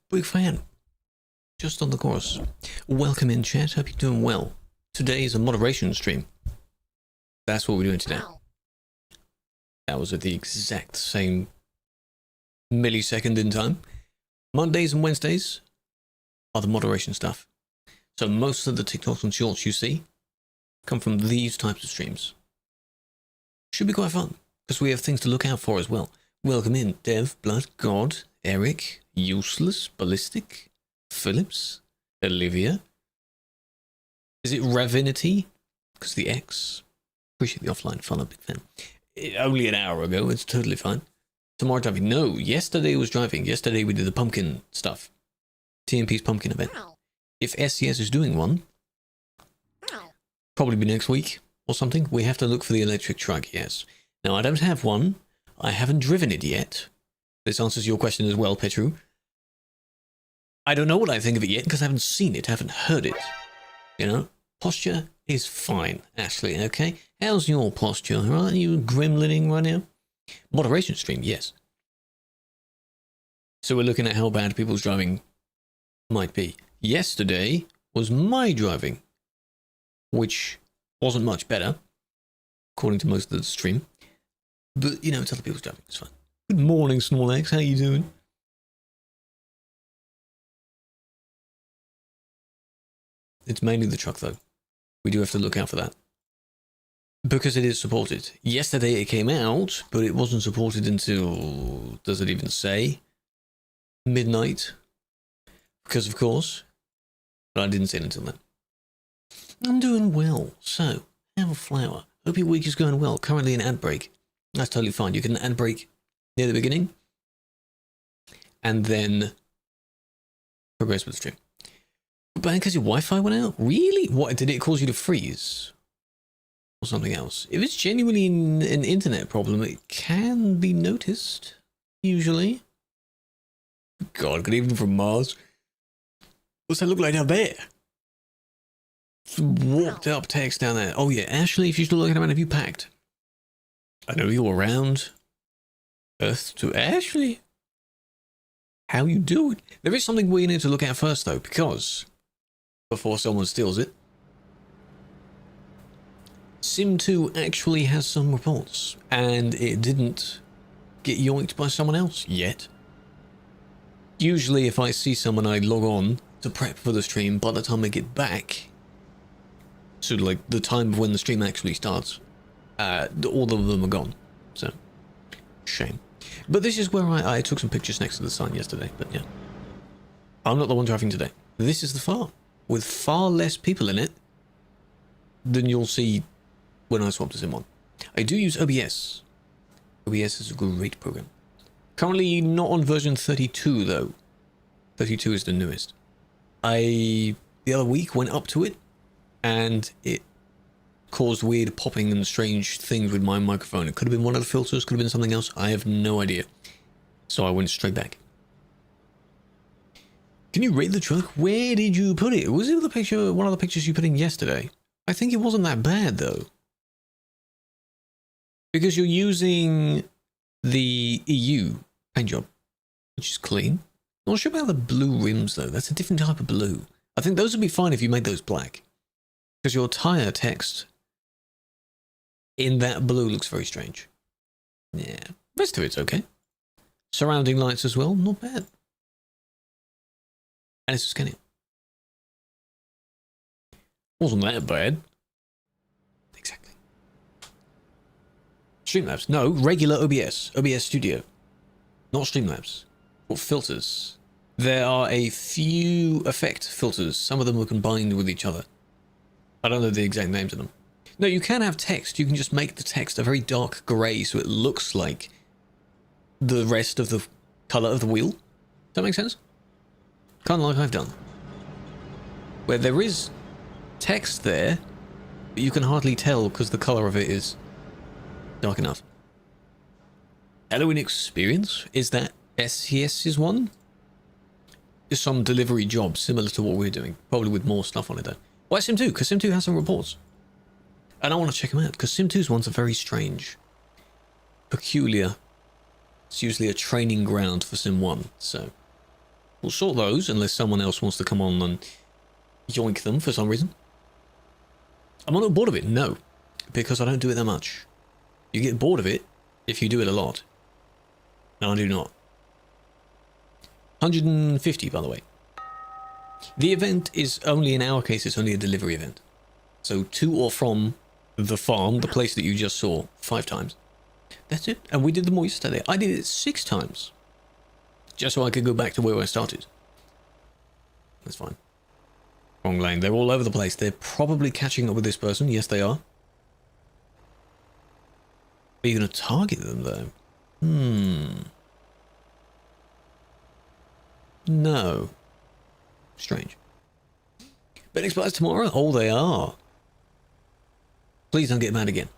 Big fan. Just on the course. Welcome in, chat. Hope you're doing well. Today is a moderation stream. That's what we're doing today. That was at the exact same millisecond in time. Mondays and Wednesdays are the moderation stuff. So most of the TikToks and shorts you see come from these types of streams. Should be quite fun, because we have things to look out for as well. Welcome in, Dev, Blood, God, Eric, Useless, Ballistic, Phillips, Olivia. Is it Ravinity? Because the X. Appreciate the offline fun, I'm a big fan. Only an hour ago, it's totally fine. Tomorrow driving? No, yesterday was driving. Yesterday we did the pumpkin stuff. TMP's pumpkin event. If SCS is doing one, probably be next week or something. We have to look for the electric truck, yes. Now, I don't have one. I haven't driven it yet. This answers your question as well, Petru. I don't know what I think of it yet because I haven't seen it, haven't heard it. You know, posture is fine, Ashley, okay? How's your posture? Are you gremlining right now? Moderation stream, yes. So we're looking at how bad people's driving might be. Yesterday was my driving, which wasn't much better, according to most of the stream. But, you know, it's other people's driving, it's fine. Good morning, Snorlax, how you doing? It's mainly the truck, though. We do have to look out for that. Because it is supported. Yesterday it came out, but it wasn't supported until, does it even say? Midnight. Because of course. But I didn't see it until then. I'm doing well. So, have a flower. Hope your week is going well. Currently an ad break. That's totally fine. You can ad break near the beginning. And then progress with the stream. But because your Wi-Fi went out? Really? What, did it cause you to freeze? Or something else? If it's genuinely an internet problem, it can be noticed. Usually. God, good evening from Mars. What's that look like down there? Some warped up text down there. Oh yeah, Ashley, if you're still looking around, have you packed? I know you're around. Earth to Ashley. How you doing? There is something we need to look at first though, because before someone steals it, Sim 2 actually has some reports, and it didn't get yoinked by someone else yet. Usually if I see someone, I log on to prep for the stream. By the time I get back, so like the time of when the stream actually starts, all of them are gone. So, shame. But this is where I took some pictures next to the sun yesterday, but yeah. I'm not the one driving today. This is the farm, with far less people in it than you'll see when I swap to Sim 1. I do use OBS. OBS is a great program. Currently not on version 32 though. 32 is the newest. The other week went up to it and it caused weird popping and strange things with my microphone. It could have been one of the filters, could have been something else. I have no idea. So I went straight back. Can you rate the truck? Where did you put it? Was it the picture, one of the pictures you put in yesterday? I think it wasn't that bad though. Because you're using the EU paint job, which is clean. Not sure about the blue rims though. That's a different type of blue. I think those would be fine if you made those black. Because your tire text in that blue looks very strange. Yeah. Rest of it's okay. Surrounding lights as well, not bad. And it's a scanning. Wasn't that bad. Exactly. Streamlabs. No, regular OBS. OBS Studio. Not Streamlabs. Or filters. There are a few effect filters. Some of them are combined with each other. I don't know the exact names of them. No, you can have text. You can just make the text a very dark grey so it looks like the rest of the colour of the wheel. Does that make sense? Kind of like I've done. Where there is text there, but you can hardly tell because the colour of it is dark enough. Halloween Experience? Is that SCS's one? Is some delivery job similar to what we're doing. Probably with more stuff on it though. Why Sim 2? Because Sim 2 has some reports. And I want to check them out, because Sim 2's ones are very strange. Peculiar. It's usually a training ground for Sim 1, so We'll sort those unless someone else wants to come on and yoink them for some reason. I'm not bored of it, no, because I don't do it that much. You get bored of it if you do it a lot. No, I do not. 150, by the way. The event is only, in our case, it's only a delivery event. So to or from the farm, the place that you just saw, 5 times. That's it. And we did them all yesterday. I did it 6 times. Just so I could go back to where I started. That's fine. Wrong lane. They're all over the place. They're probably catching up with this person. Yes, they are. Are you going to target them, though? No. Strange. Bet expires tomorrow? Oh, they are. Please don't get mad again.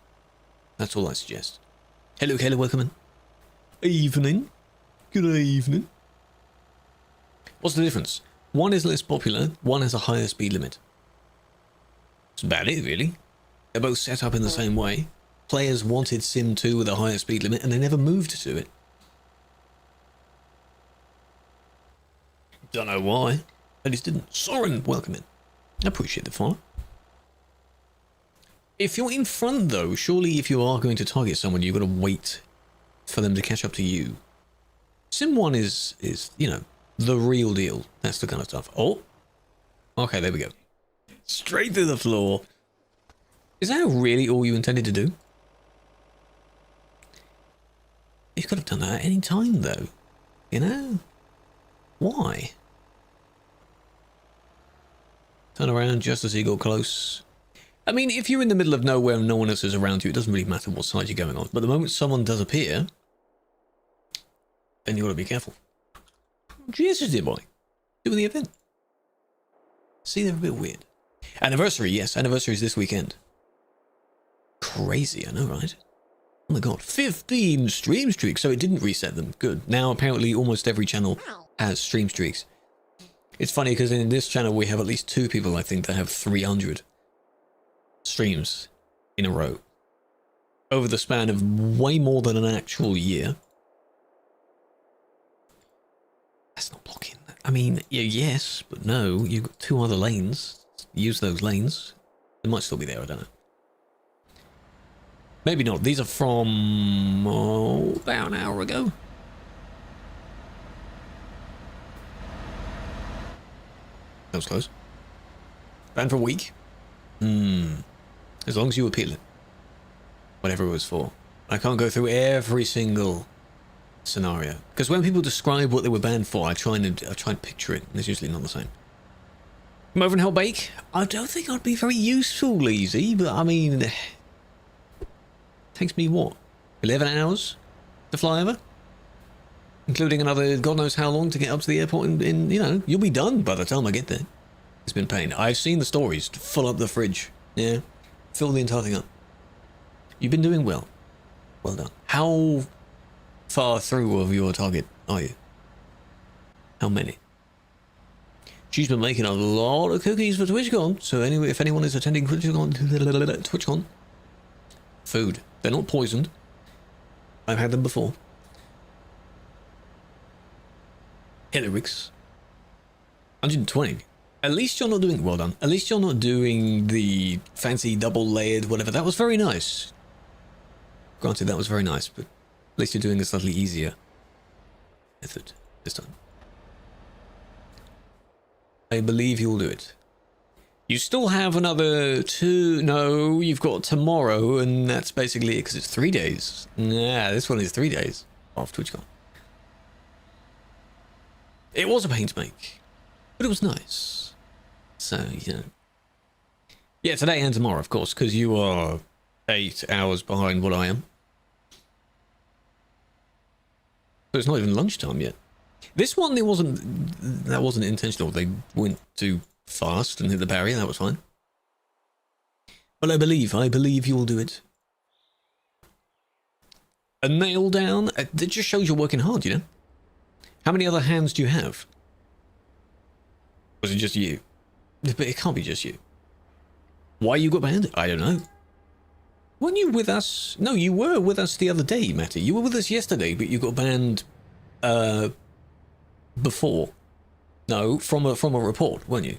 That's all I suggest. Hello, Kayla, welcome in. Evening. Good evening. What's the difference? One is less popular, one has a higher speed limit. That's about it, really. They're both set up in the same way. Players wanted Sim 2 with a higher speed limit, and they never moved to it. Don't know why. They just didn't. Soren, welcome in. I appreciate the follow. If you're in front, though, surely if you are going to target someone, you've got to wait for them to catch up to you. Sim 1 is, you know, the real deal. That's the kind of stuff. Oh. Okay, there we go. Straight through the floor. Is that really all you intended to do? You could have done that at any time, though. You know? Why? Turn around just as he got close. I mean, if you're in the middle of nowhere and no one else is around you, it doesn't really matter what side you're going on. But the moment someone does appear, then you've got to be careful. Jesus, dear boy. Doing the event. See, they're a bit weird. Anniversary, yes. Anniversary is this weekend. Crazy, I know, right? Oh my god. 15 stream streaks, so it didn't reset them. Good. Now, apparently, almost every channel has stream streaks. It's funny, because in this channel, we have at least 2 people, I think, that have 300 streams in a row. Over the span of way more than an actual year. That's not blocking. I mean, yeah, yes, but no. You've got 2 other lanes. Use those lanes. They might still be there, I don't know. Maybe not. These are from about an hour ago. That was close. Banned for a week. As long as you appeal it. Whatever it was for. I can't go through every single scenario. Because when people describe what they were banned for, I try and picture it. And it's usually not the same. Come over and help bake? I don't think I'd be very useful, Easy, but I mean... Takes me, what, 11 hours to fly over? Including another God knows how long to get up to the airport in you know, you'll be done by the time I get there. It's been pain. I've seen the stories to fill up the fridge. Yeah, fill the entire thing up. You've been doing well. Well done. How far through of your target are you? How many? She's been making a lot of cookies for TwitchCon, so anyway, if anyone is attending TwitchCon, food. They're not poisoned. I've had them before. Hellerix. 120. At least you're not doing... Well done. At least you're not doing the fancy double-layered whatever. That was very nice. Granted, that was very nice, but at least you're doing a slightly easier method this time. I believe you'll do it. You still have another 2... No, you've got tomorrow, and that's basically it, because it's 3 days. Yeah, this one is 3 days off TwitchCon. It was a pain to make, but it was nice. So, you know. Yeah, today and tomorrow, of course, because you are 8 hours behind what I am. So it's not even lunchtime yet. This one, that wasn't intentional. They went too fast and hit the barrier. That was fine. But I believe you will do it. A nail down. That just shows you're working hard, you know. How many other hands do you have? Was it just you? But it can't be just you. Why you got banned? I don't know. Weren't you with us? No, you were with us the other day, Matty. You were with us yesterday, but you got banned before. No, from a report, weren't you?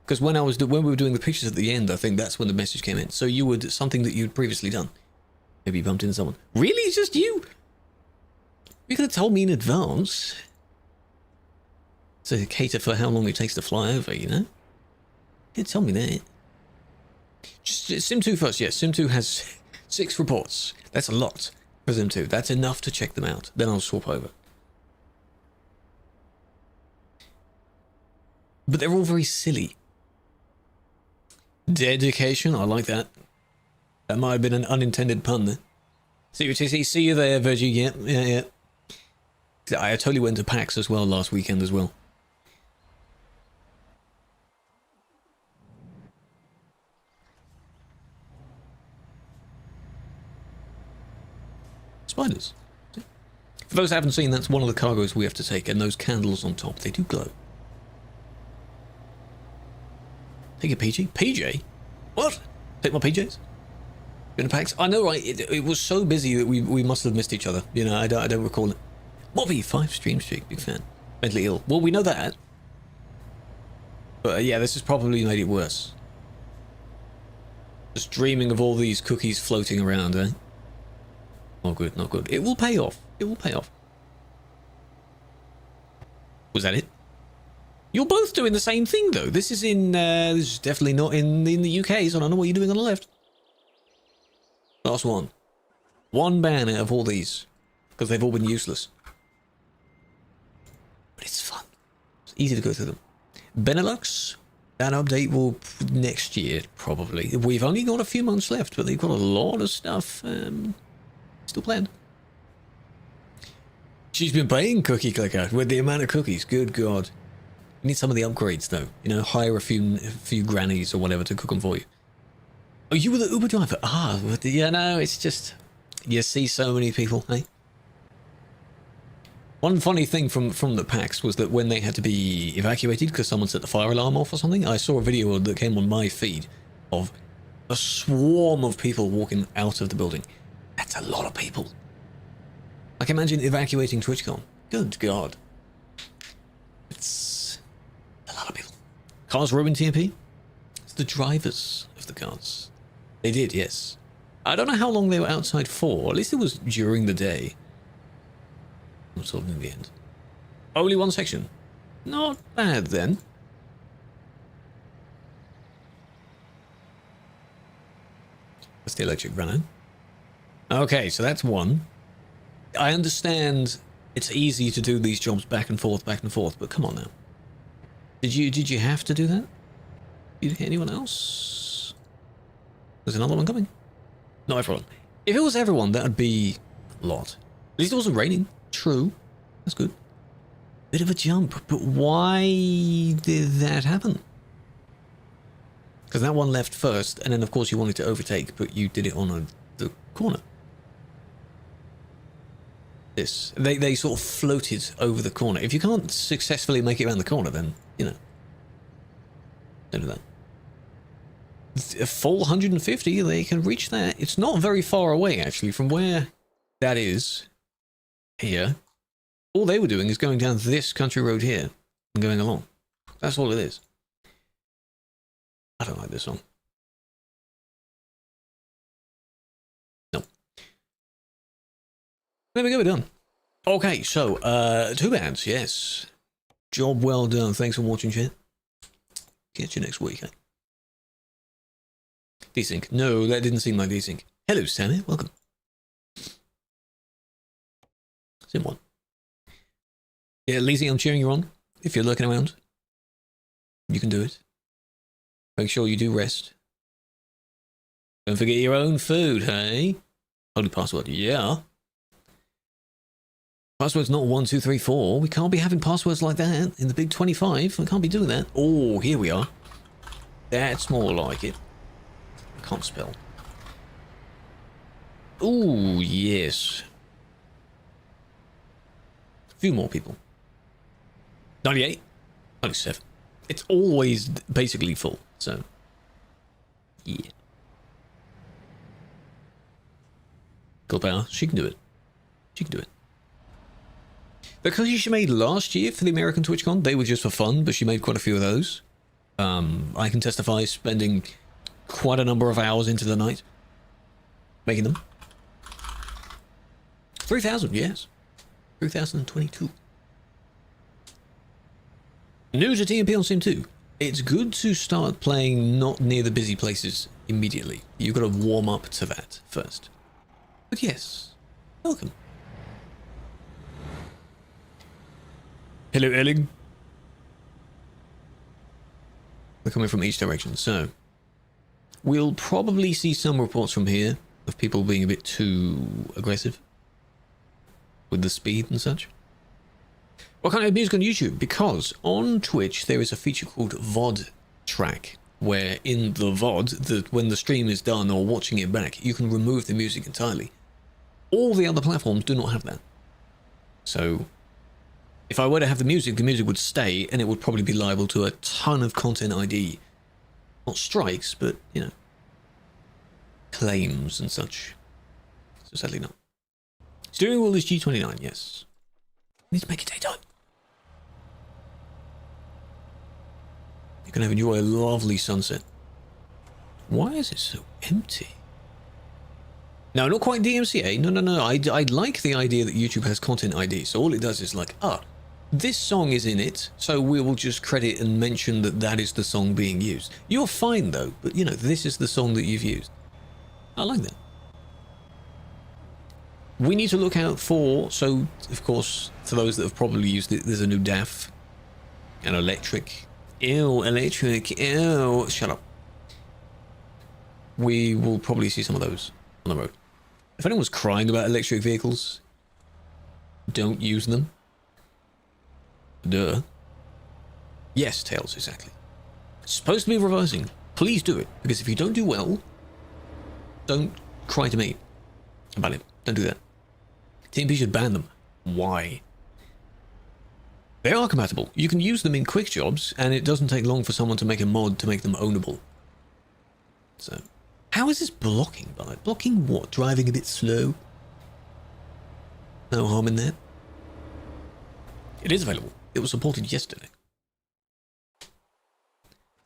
Because when we were doing the pictures at the end, I think that's when the message came in. So you would something that you'd previously done. Maybe you bumped into someone. Really? It's just you? You could have told me in advance. To cater for how long it takes to fly over, you know? You tell me that. Just Sim 2 first, yes. Sim 2 has 6 reports. That's a lot for Sim 2. That's enough to check them out. Then I'll swap over. But they're all very silly. Dedication, I like that. That might have been an unintended pun there. See you there, Virgie. Yeah. I totally went to PAX as well last weekend as well. Spiders. For those who haven't seen, that's one of the cargoes we have to take, and those candles on top, they do glow. Take a PJ? PJ? What? Take my PJs? In PAX? I know, right? It was so busy that we must have missed each other. You know, I don't recall it. Bobby, 5 stream streak, big fan. Mentally ill. Well, we know that. But yeah, this has probably made it worse. Just dreaming of all these cookies floating around, eh? Not good, not good. It will pay off. It will pay off. Was that it? You're both doing the same thing, though. This is this is definitely not in the UK, so I don't know what you're doing on the left. Last one. One ban out of all these, because they've all been useless. But it's fun. It's easy to go through them. Benelux, that update will next year, probably. We've only got a few months left, but they've got a lot of stuff still planned. She's been playing Cookie Clicker with the amount of cookies. Good God. You need some of the upgrades, though. You know, hire a few grannies or whatever to cook them for you. Oh, you were the Uber driver? Ah, yeah, no, it's just... You see so many people, eh? One funny thing from the PAX was that when they had to be evacuated because someone set the fire alarm off or something, I saw a video that came on my feed of a swarm of people walking out of the building. That's a lot of people. Like, imagine evacuating TwitchCon. Good God. It's a lot of people. Cars ruined TMP? It's the drivers of the cars. They did, yes. I don't know how long they were outside for. At least it was during the day. Sort of in the end. Only one section. Not bad then. That's the electric runner. Okay, so that's one. I understand it's easy to do these jobs back and forth, but come on now. Did you have to do that? Did you hit anyone else? There's another one coming. Not everyone. If it was everyone, that would be a lot. At least it wasn't raining. True. That's good. Bit of a jump, but why did that happen? Because that one left first, and then of course you wanted to overtake, but you did it on the corner. This. They sort of floated over the corner. If you can't successfully make it around the corner, then, you know, don't do that. A full 150, they can reach that. It's not very far away, actually, from where that is. Here. All they were doing is going down this country road here and going along. That's all it is. I don't like this song. No. There we go, we're done. Okay, so, 2 bands, yes. Job well done. Thanks for watching, chat. Catch you next week, eh? Desync. No, that didn't seem like desync. Hello, Sammy. Welcome. Sim 1. Yeah, Lizzie, I'm cheering you on. If you're lurking around, you can do it. Make sure you do rest. Don't forget your own food, hey? Holy password, yeah. Password's not 1, 2, 3, 4. We can't be having passwords like that in the big 25. We can't be doing that. Oh, here we are. That's more like it. I can't spell. Ooh, yes. A few more people. 98, 97. It's always basically full, so yeah. Girl power, she can do it. She can do it. Because she made last year for the American TwitchCon, they were just for fun, but she made quite a few of those. I can testify spending quite a number of hours into the night making them. 3,000, yes. 2022. New to TMP on Sim 2. It's good to start playing not near the busy places immediately. You've got to warm up to that first. But yes, welcome. Hello, Erling. They're coming from each direction, so we'll probably see some reports from here of people being a bit too aggressive with the speed and such. What kind of music on YouTube? Because on Twitch there is a feature called VOD track, where in the VOD, when the stream is done or watching it back, you can remove the music entirely. All the other platforms do not have that. So if I were to have the music would stay, and it would probably be liable to a ton of content ID. Not strikes, but, you know, claims and such. So sadly not. Steering wheel is G29, yes. Need to make it daytime. You can enjoy a lovely sunset. Why is it so empty? No, not quite DMCA. No. I like the idea that YouTube has content ID. So all it does is like, this song is in it, so we will just credit and mention that that is the song being used. You're fine though, but you know, this is the song that you've used. I like that. We need to look out for, so of course, for those that have probably used it, there's a new DAF. An electric. Ew, electric, ew. Shut up. We will probably see some of those on the road. If anyone's crying about electric vehicles, don't use them. Duh. Yes, Tails, exactly. It's supposed to be reversing. Please do it, because if you don't do well, don't cry to me about it. Don't do that. TMP should ban them. Why? They are compatible. You can use them in quick jobs, and it doesn't take long for someone to make a mod to make them ownable. So, how is this blocking, by? Blocking what? Driving a bit slow? No harm in that. It is available. It was supported yesterday.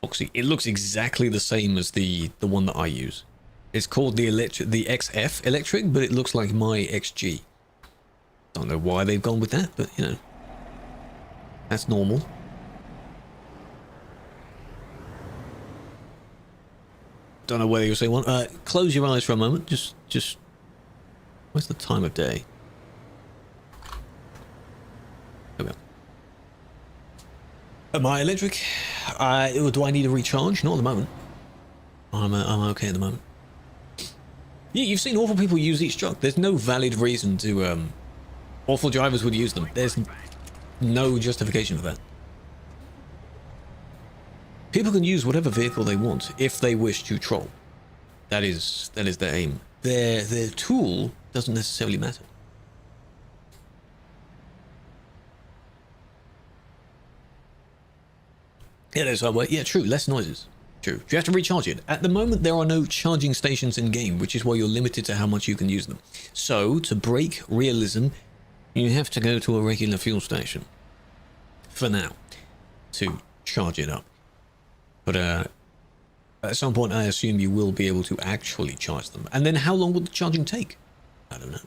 Foxy, it looks exactly the same as the one that I use. It's called the XF electric, but it looks like my XG. Don't know why they've gone with that, but you know, that's normal. Don't know whether you'll say one. Close your eyes for a moment. Just. What's the time of day? There we go. Am I electric? Do I need a recharge? Not at the moment. I'm okay at the moment. Yeah, you've seen awful people use each truck. There's no valid reason to. Awful drivers would use them. There's no justification for that. People can use whatever vehicle they want if they wish to troll. That is their aim. Their tool doesn't necessarily matter. Yeah, there's our way. Yeah, true. Less noises. True. You have to recharge it. At the moment, there are no charging stations in game, which is why you're limited to how much you can use them. So, to break realism, you have to go to a regular fuel station. For now. To charge it up. But at some point, I assume you will be able to actually charge them. And then how long will the charging take? I don't know.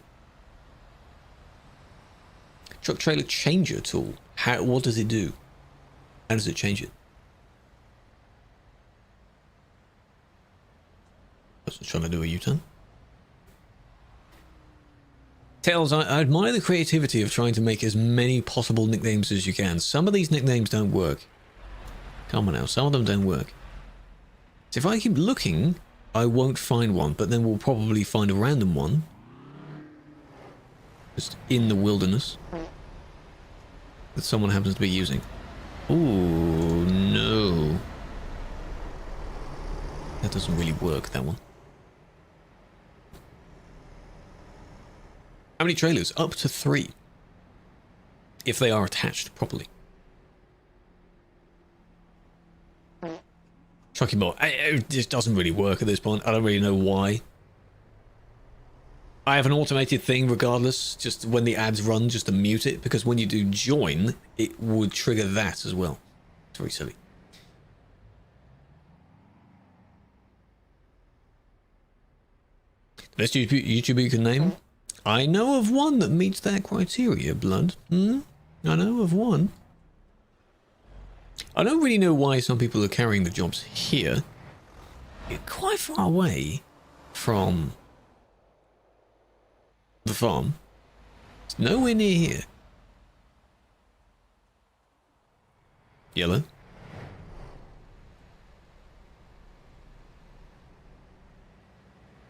Truck trailer changer tool. What does it do? How does it change it? Person's trying to do a U-turn. Tails, I admire the creativity of trying to make as many possible nicknames as you can. Some of these nicknames don't work. Come on now, some of them don't work. So if I keep looking, I won't find one, but then we'll probably find a random one. Just in the wilderness. That someone happens to be using. Ooh, no. That doesn't really work, that one. How many trailers? Up to 3. If they are attached properly. Trucking bot. It just doesn't really work at this point. I don't really know why. I have an automated thing regardless, just when the ads run, just to mute it, because when you do join, it would trigger that as well. It's very silly. Best YouTuber you can name? I know of one that meets that criteria, Blood. I know of one. I don't really know why some people are carrying the jobs here. You're quite far away from the farm. It's nowhere near here. Yellow.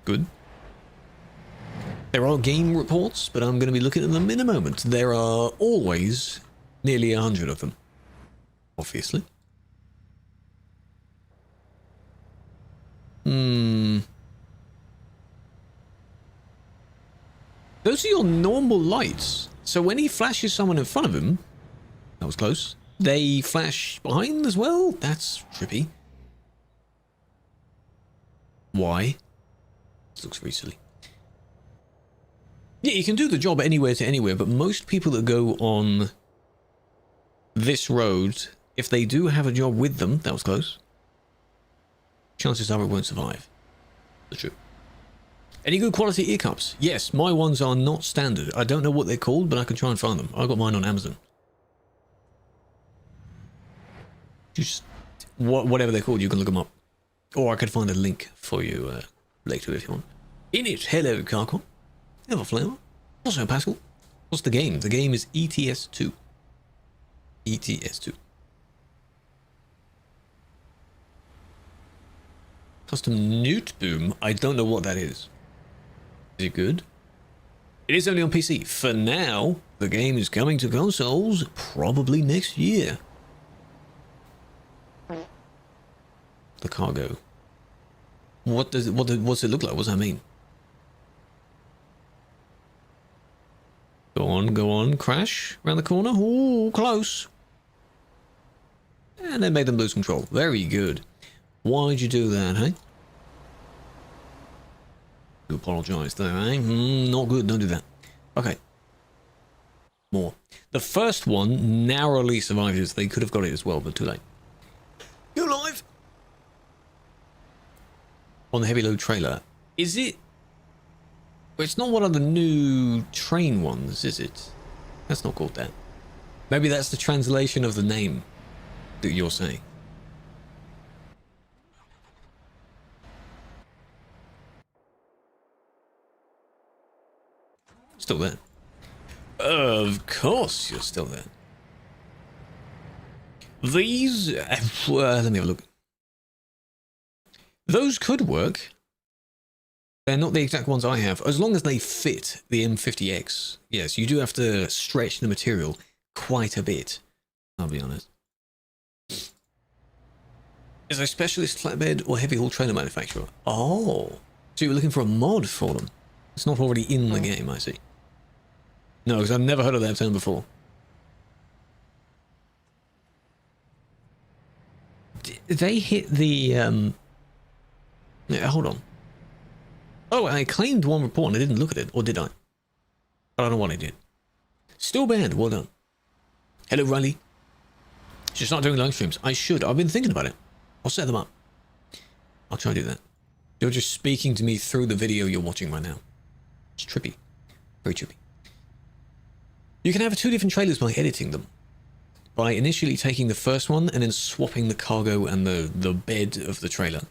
Good. There are game reports, but I'm going to be looking at them in a moment. There are always nearly 100 of them. Obviously. Those are your normal lights. So when he flashes someone in front of him, that was close, they flash behind as well? That's trippy. Why? This looks very silly. Yeah, you can do the job anywhere to anywhere, but most people that go on this road, if they do have a job with them, that was close, chances are it won't survive. That's true. Any good quality ear cups? Yes, my ones are not standard. I don't know what they're called, but I can try and find them. I got mine on Amazon. Just whatever they're called, you can look them up. Or I could find a link for you later if you want. In it, hello, Carcon. Hello, Flower. Also, Pascal. What's the game? The game is ETS2. ETS2. Custom Newt Boom. I don't know what that is. Is it good? It is only on PC. For now, the game is coming to consoles probably next year. The cargo. What's it look like? What does that mean? Go on. Crash around the corner. Ooh, close. And then made them lose control. Very good. Why'd you do that, hey? You apologise there, eh? Not good, don't do that. Okay. More. The first one narrowly survived it. They could have got it as well, but too late. You're live! On the heavy load trailer. Is it... It's not one of the new train ones, is it? That's not called that. Maybe that's the translation of the name that you're saying. Still there. Of course you're still there. These... let me have a look. Those could work. They're not the exact ones I have, as long as they fit the M50X. Yes, you do have to stretch the material quite a bit, I'll be honest. Is a specialist flatbed or heavy haul trailer manufacturer? Oh, so you're looking for a mod for them? It's not already in the game, I see. No, because I've never heard of that term before. They hit the... Yeah, hold on. Oh, I claimed one report and I didn't look at it, or did I? I don't know what I did. Still banned, well done. Hello, Riley. Should start doing live streams. I should. I've been thinking about it. I'll set them up. I'll try and do that. You're just speaking to me through the video you're watching right now. It's trippy. Very trippy. You can have two different trailers by editing them. By initially taking the first one and then swapping the cargo and the bed of the trailer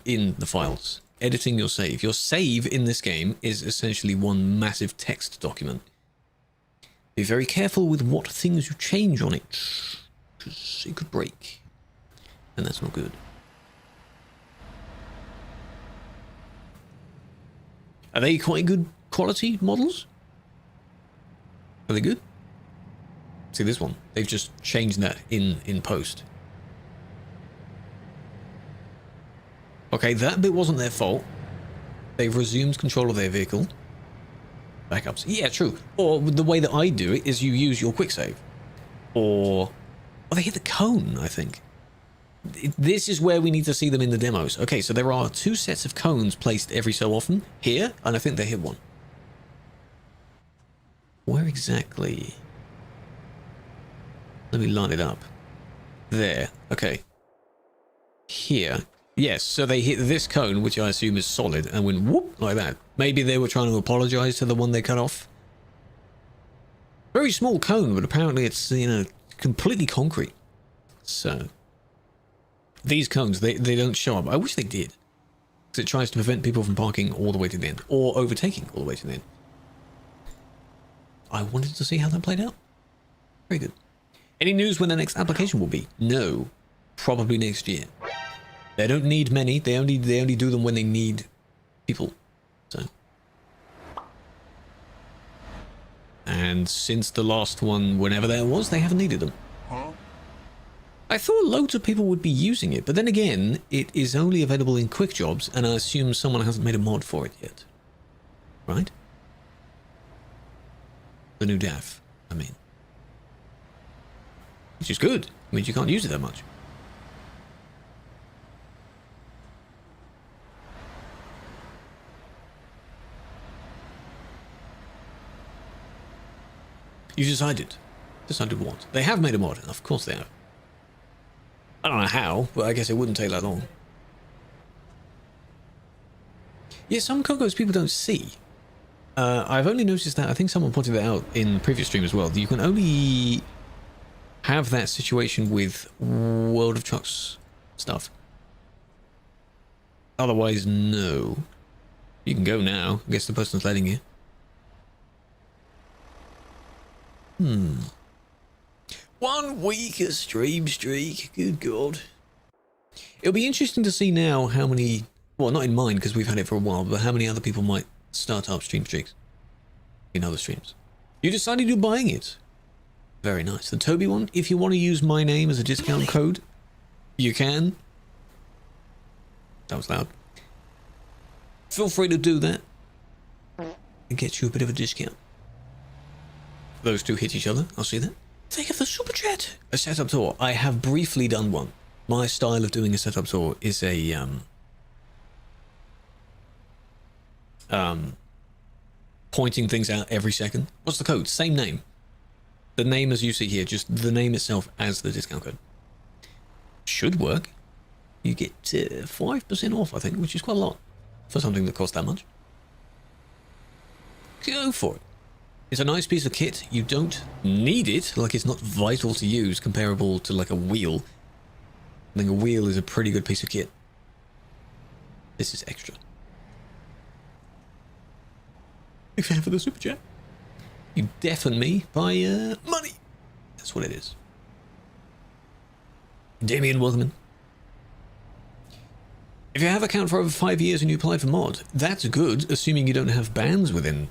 in the files. Editing your save. Your save in this game is essentially one massive text document. Be very careful with what things you change on it, because it could break. And that's not good. Are they quite good quality models? Are they good? See this one. They've just changed that in post. Okay, that bit wasn't their fault. They've resumed control of their vehicle. Backups. Yeah, true. Or the way that I do it is you use your quick save. Or... Oh, they hit the cone, I think. This is where we need to see them in the demos. Okay, so there are 2 sets of cones placed every so often here, and I think they hit 1. Where exactly? Let me line it up. There. Okay. Here. Yes, so they hit this cone, which I assume is solid, and went whoop, like that. Maybe they were trying to apologize to the one they cut off. Very small cone, but apparently it's, you know, completely concrete. So, these cones, they don't show up. I wish they did. Because it tries to prevent people from parking all the way to the end, or overtaking all the way to the end. I wanted to see how that played out. Very good. Any news when the next application will be? No. Probably next year. They don't need many. They only do them when they need people. So. And since the last one, whenever that was, they haven't needed them. Huh? I thought loads of people would be using it, but then again, it is only available in quick jobs, and I assume someone hasn't made a mod for it yet. Right? The new DAF, I mean. Which is good. It means you can't use it that much. You decided. Decided what? They have made a mod. Of course they have. I don't know how, but I guess it wouldn't take that long. Yeah, some Cocos people don't see. I've only noticed that. I think someone pointed that out in previous stream as well. You can only have that situation with World of Trucks stuff. Otherwise, no. You can go now. I guess the person's letting you. 1 week of stream streak. Good God. It'll be interesting to see now how many, well, not in mine because we've had it for a while, but how many other people might start up stream streaks in other streams. You decided you're buying it. Very nice. The Toby one, if you want to use my name as a discount code, you can. That was loud. Feel free to do that. It gets you a bit of a discount. Those two hit each other. I'll see that. Think of the super chat. A setup tour. I have briefly done one. My style of doing a setup tour is a pointing things out every second. What's the code? Same name. The name as you see here, just the name itself as the discount code. Should work. You get 5% off, I think, which is quite a lot for something that costs that much. Go for it. It's a nice piece of kit. You don't need it, like it's not vital to use, comparable to like a wheel. I think a wheel is a pretty good piece of kit. This is extra. Big fan for the super chat. You deafen me by money. That's what it is. Damien, welcome in. If you have an account for over 5 years and you applied for mod, that's good, assuming you don't have bans within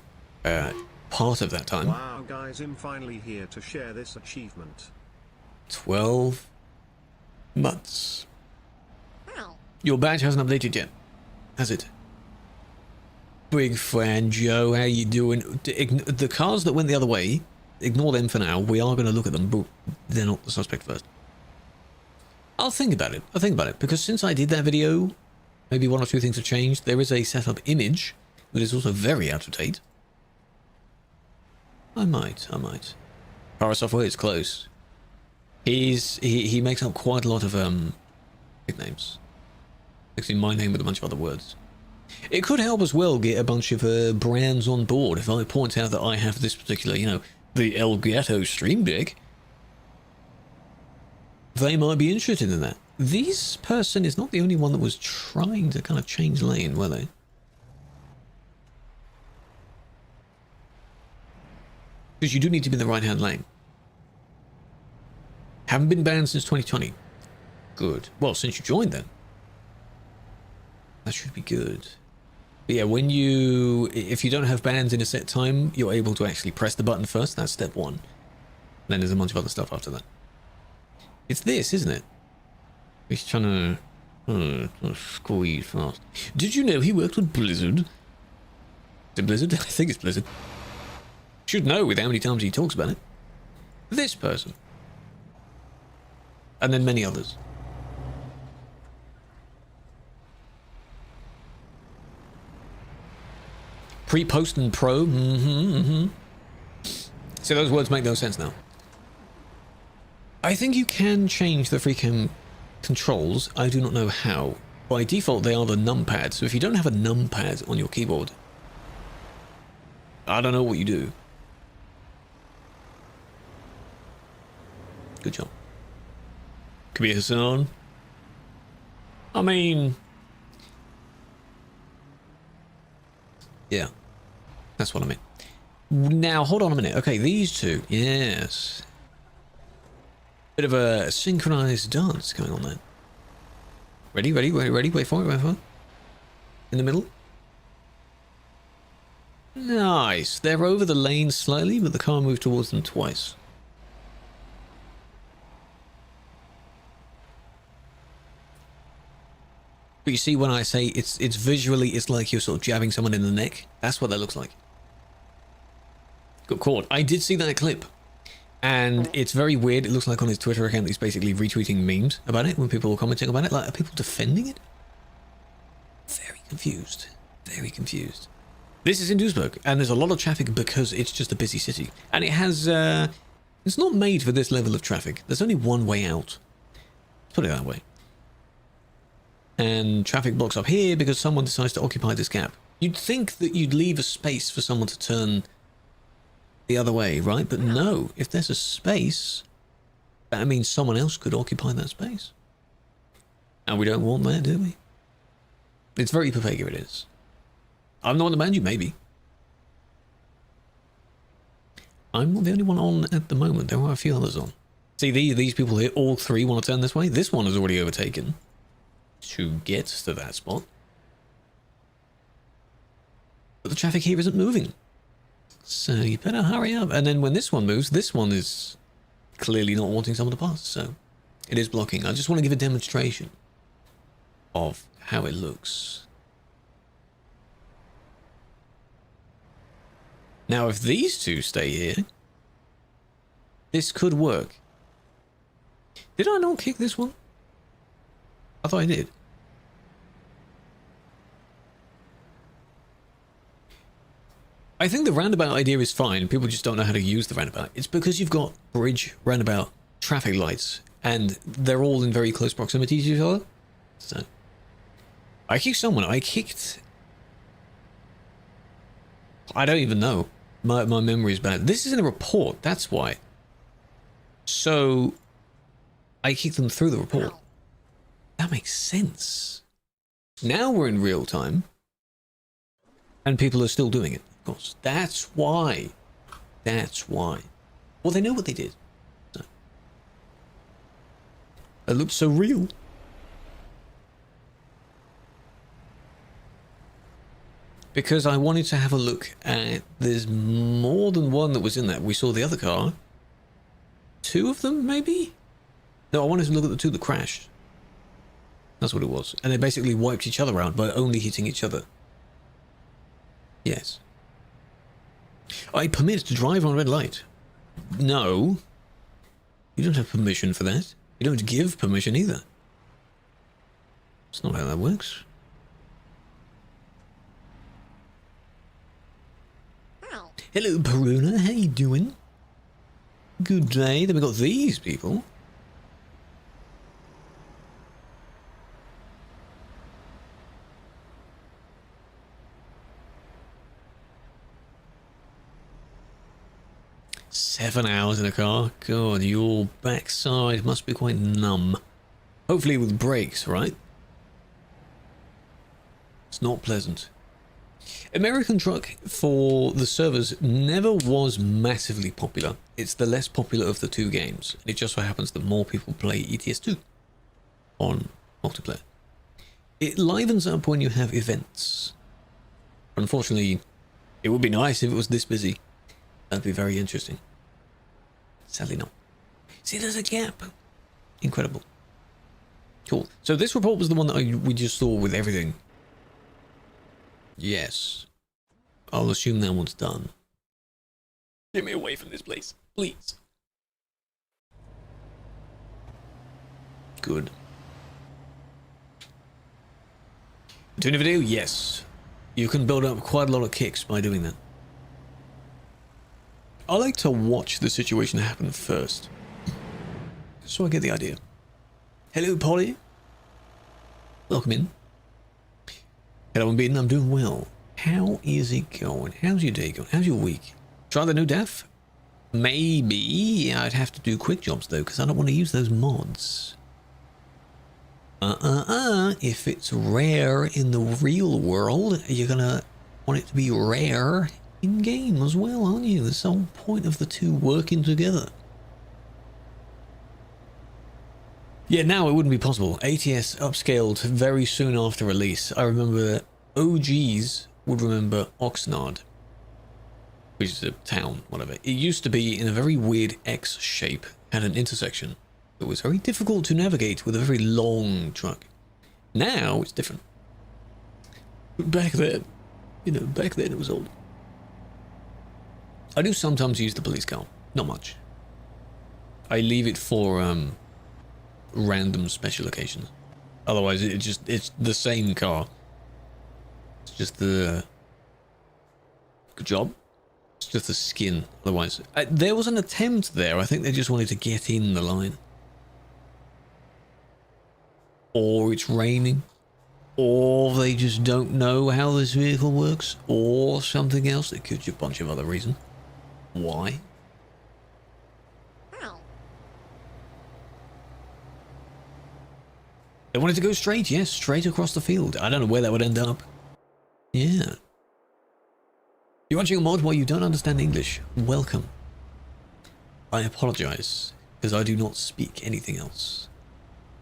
part of that time. Wow, guys, I'm finally here to share this achievement. 12 months. Your badge hasn't updated yet, has it? Big fan Joe, how you doing? The cars that went the other way, ignore them for now. We are going to look at them, but they're not the suspect first. I'll think about it. I'll think about it, because since I did that video, maybe 1 or 2 things have changed. There is a setup image that is also very out of date. I might. Power Software is close. He makes up quite a lot of nicknames. Mixing my name with a bunch of other words. It could help as well get a bunch of brands on board if I point out that I have this particular, you know, the Elgato Stream Deck. They might be interested in that. This person is not the only one that was trying to kind of change lane, were they? Because you do need to be in the right-hand lane. Haven't been banned since 2020. Good. Well, since you joined then. That should be good. But yeah, if you don't have bans in a set time, you're able to actually press the button first. That's step 1. Then there's a bunch of other stuff after that. It's this, isn't it? He's trying to squeeze fast. Did you know he worked with Blizzard? Is it Blizzard? I think it's Blizzard. Should know with how many times he talks about it. This person. And then many others. Pre, post, and pro. See, those words make no sense now. I think you can change the freecam controls. I do not know how. By default, they are the numpad. So if you don't have a numpad on your keyboard, I don't know what you do. Good job. Could be Hassan. I mean, yeah, that's what I mean. Now, hold on a minute. Okay, these two. Yes. Bit of a synchronized dance going on there. Ready, ready, ready, ready. Wait for it, wait for it. In the middle. Nice. They're over the lane slightly, but the car moved towards them twice. But you see, when I say it's visually, it's like you're sort of jabbing someone in the neck. That's what that looks like. Got caught. I did see that clip. And it's very weird. It looks like on his Twitter account he's basically retweeting memes about it when people are commenting about it. Like, are people defending it? Very confused. Very confused. This is in Duisburg, and there's a lot of traffic because it's just a busy city. And it has, it's not made for this level of traffic. There's only one way out. Let's put it that way. And traffic blocks up here because someone decides to occupy this gap. You'd think that you'd leave a space for someone to turn the other way, right? But no, if there's a space, that means someone else could occupy that space. And we don't want that, do we? It's very Papega, it is. I'm not the man, you maybe. I'm not the only one on at the moment. There are a few others on. See, these people here, all three want to turn this way. This one is already overtaken to get to that spot. But the traffic here isn't moving. So you better hurry up. And then when this one moves, this one is clearly not wanting someone to pass. So it is blocking. I just want to give a demonstration of how it looks. Now, if these two stay here, this could work. Did I not kick this one? I thought I did. I think the roundabout idea is fine. People just don't know how to use the roundabout. It's because you've got bridge, roundabout, traffic lights, and they're all in very close proximity to each other. So, I kicked someone. I kicked... I don't even know. My memory is bad. This is in a report. That's why. So, I kicked them through the report. That makes sense. Now we're in real time. And people are still doing it. Of course. That's why. That's why. Well, they know what they did. So. It looked so real. Because I wanted to have a look at... There's more than one that was in that. We saw the other car. Two of them, maybe? No, I wanted to look at the two that crashed. That's what it was. And they basically wiped each other out by only hitting each other. Yes. I permit to drive on red light. No. You don't have permission for that. You don't give permission either. That's not how that works. Hello, Peruna. How you doing? Good day. Then we got these people. "7 hours in a car? God, your backside must be quite numb. Hopefully with brakes, right? It's not pleasant. American Truck for the servers never was massively popular. It's the less popular of the two games. It just so happens that more people play ETS2 on multiplayer. It livens up when you have events. Unfortunately, it would be nice if it was this busy. That'd be very interesting. Sadly not. See, there's a gap. Incredible. Cool. So this report was the one that we just saw with everything. Yes. I'll assume that one's done. Get me away from this place, please. Good. Doing a video? Yes. You can build up quite a lot of kicks by doing that. I like to watch the situation happen first, so I get the idea. Hello, Polly. Welcome in. Hello, I'm Beaten. I'm doing well. How is it going? How's your day going? How's your week? Try the new dev? Maybe. I'd have to do quick jobs though, because I don't want to use those mods. If it's rare in the real world, you're gonna want it to be rare in game as well, aren't you? That's the whole point of the two working together. Yeah, now it wouldn't be possible. ATS upscaled very soon after release. I remember OGs would remember Oxnard, which is a town, whatever. It used to be in a very weird X shape, had an intersection. It was very difficult to navigate with a very long truck. Now it's different. But back then, you know, back then it was old. I do sometimes use the police car, not much. I leave it for random special occasions. Otherwise, it's the same car. It's just the good job. It's just the skin. Otherwise, there was an attempt there. I think they just wanted to get in the line. Or it's raining, or they just don't know how this vehicle works, or something else. There could be a bunch of other reasons. Why? They wanted to go straight, yes, straight across the field. I don't know where that would end up. Yeah. You're watching a mod while you don't understand English. Welcome. I apologize, because I do not speak anything else.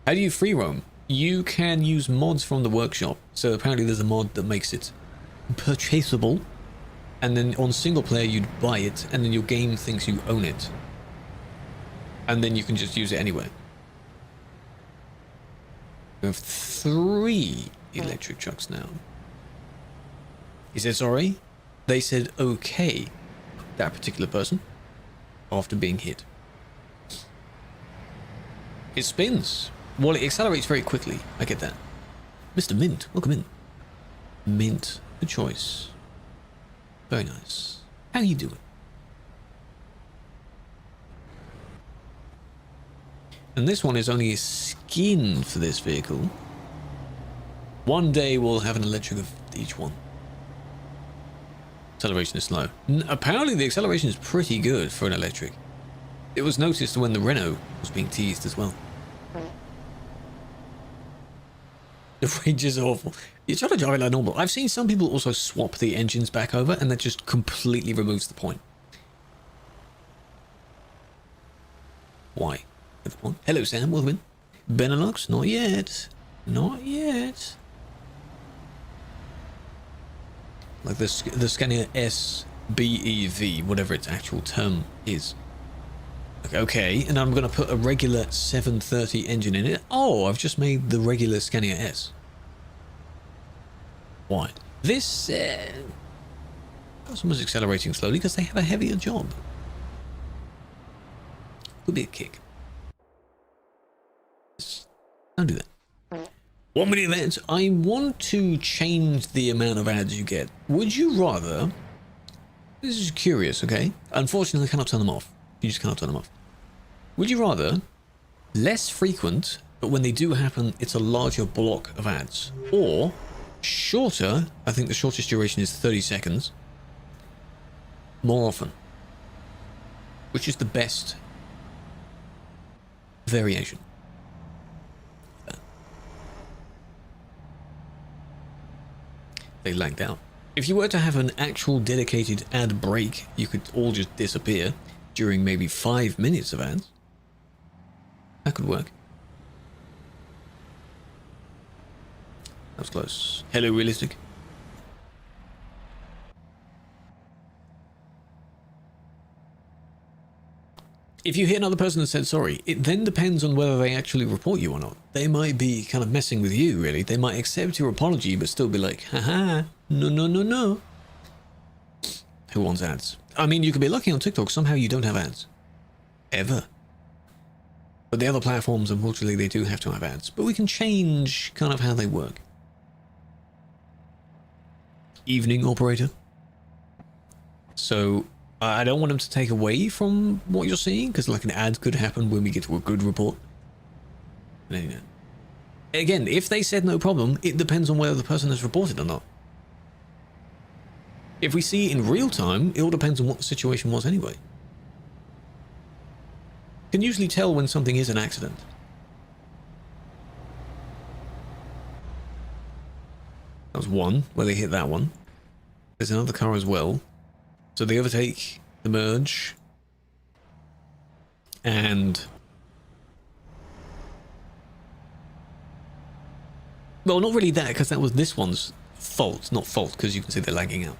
How do you free roam? You can use mods from the workshop. So apparently there's a mod that makes it purchasable. And then on single player you'd buy it, and then your game thinks you own it. And then you can just use it anywhere. We have 3 electric trucks now. He said sorry. They said okay, that particular person, after being hit. It spins. Well, it accelerates very quickly. I get that. Mr. Mint, welcome in. Mint, good choice. Very nice. How you doing? And this one is only a skin for this vehicle. One day we'll have an electric of each one. Acceleration is slow. Apparently the acceleration is pretty good for an electric. It was noticed when the Renault was being teased as well. The range is awful. You try to drive it like normal. I've seen some people also swap the engines back over, and that just completely removes the point. Why? Hello, Sam. Welcome in. Benelux? Not yet. Not yet. Like the Scania SBEV, whatever its actual term is. Okay, and I'm going to put a regular 730 engine in it. Oh, I've just made the regular Scania S. Why? This customer's accelerating slowly because they have a heavier job. Could be a kick. Don't do that. 1 million ads. I want to change the amount of ads you get. Would you rather... This is curious, okay? Unfortunately, I cannot turn them off. You just cannot turn them off. Would you rather less frequent, but when they do happen, it's a larger block of ads? Or shorter, I think the shortest duration is 30 seconds, more often? Which is the best variation? They lagged out. If you were to have an actual dedicated ad break, you could all just disappear during maybe 5 minutes of ads. That could work. That was close. Hello, realistic. If you hit another person and said sorry, it then depends on whether they actually report you or not. They might be kind of messing with you, really. They might accept your apology, but still be like, haha, no, no, no, no. Who wants ads? I mean, you could be lucky on TikTok, somehow you don't have ads. Ever. But the other platforms, unfortunately, they do have to have ads. But we can change kind of how they work. evening operator. So I don't want them to take away from what you're seeing, because like an ad could happen when we get to a good report. But anyway. Again, if they said no problem, it depends on whether the person has reported or not. If we see in real time, it all depends on what the situation was anyway. You can usually tell when something is an accident. That was one, where they hit that one. There's another car as well. So they overtake the merge. And... well, not really that, because that was this one's fault. Not fault, because you can see they're lagging out.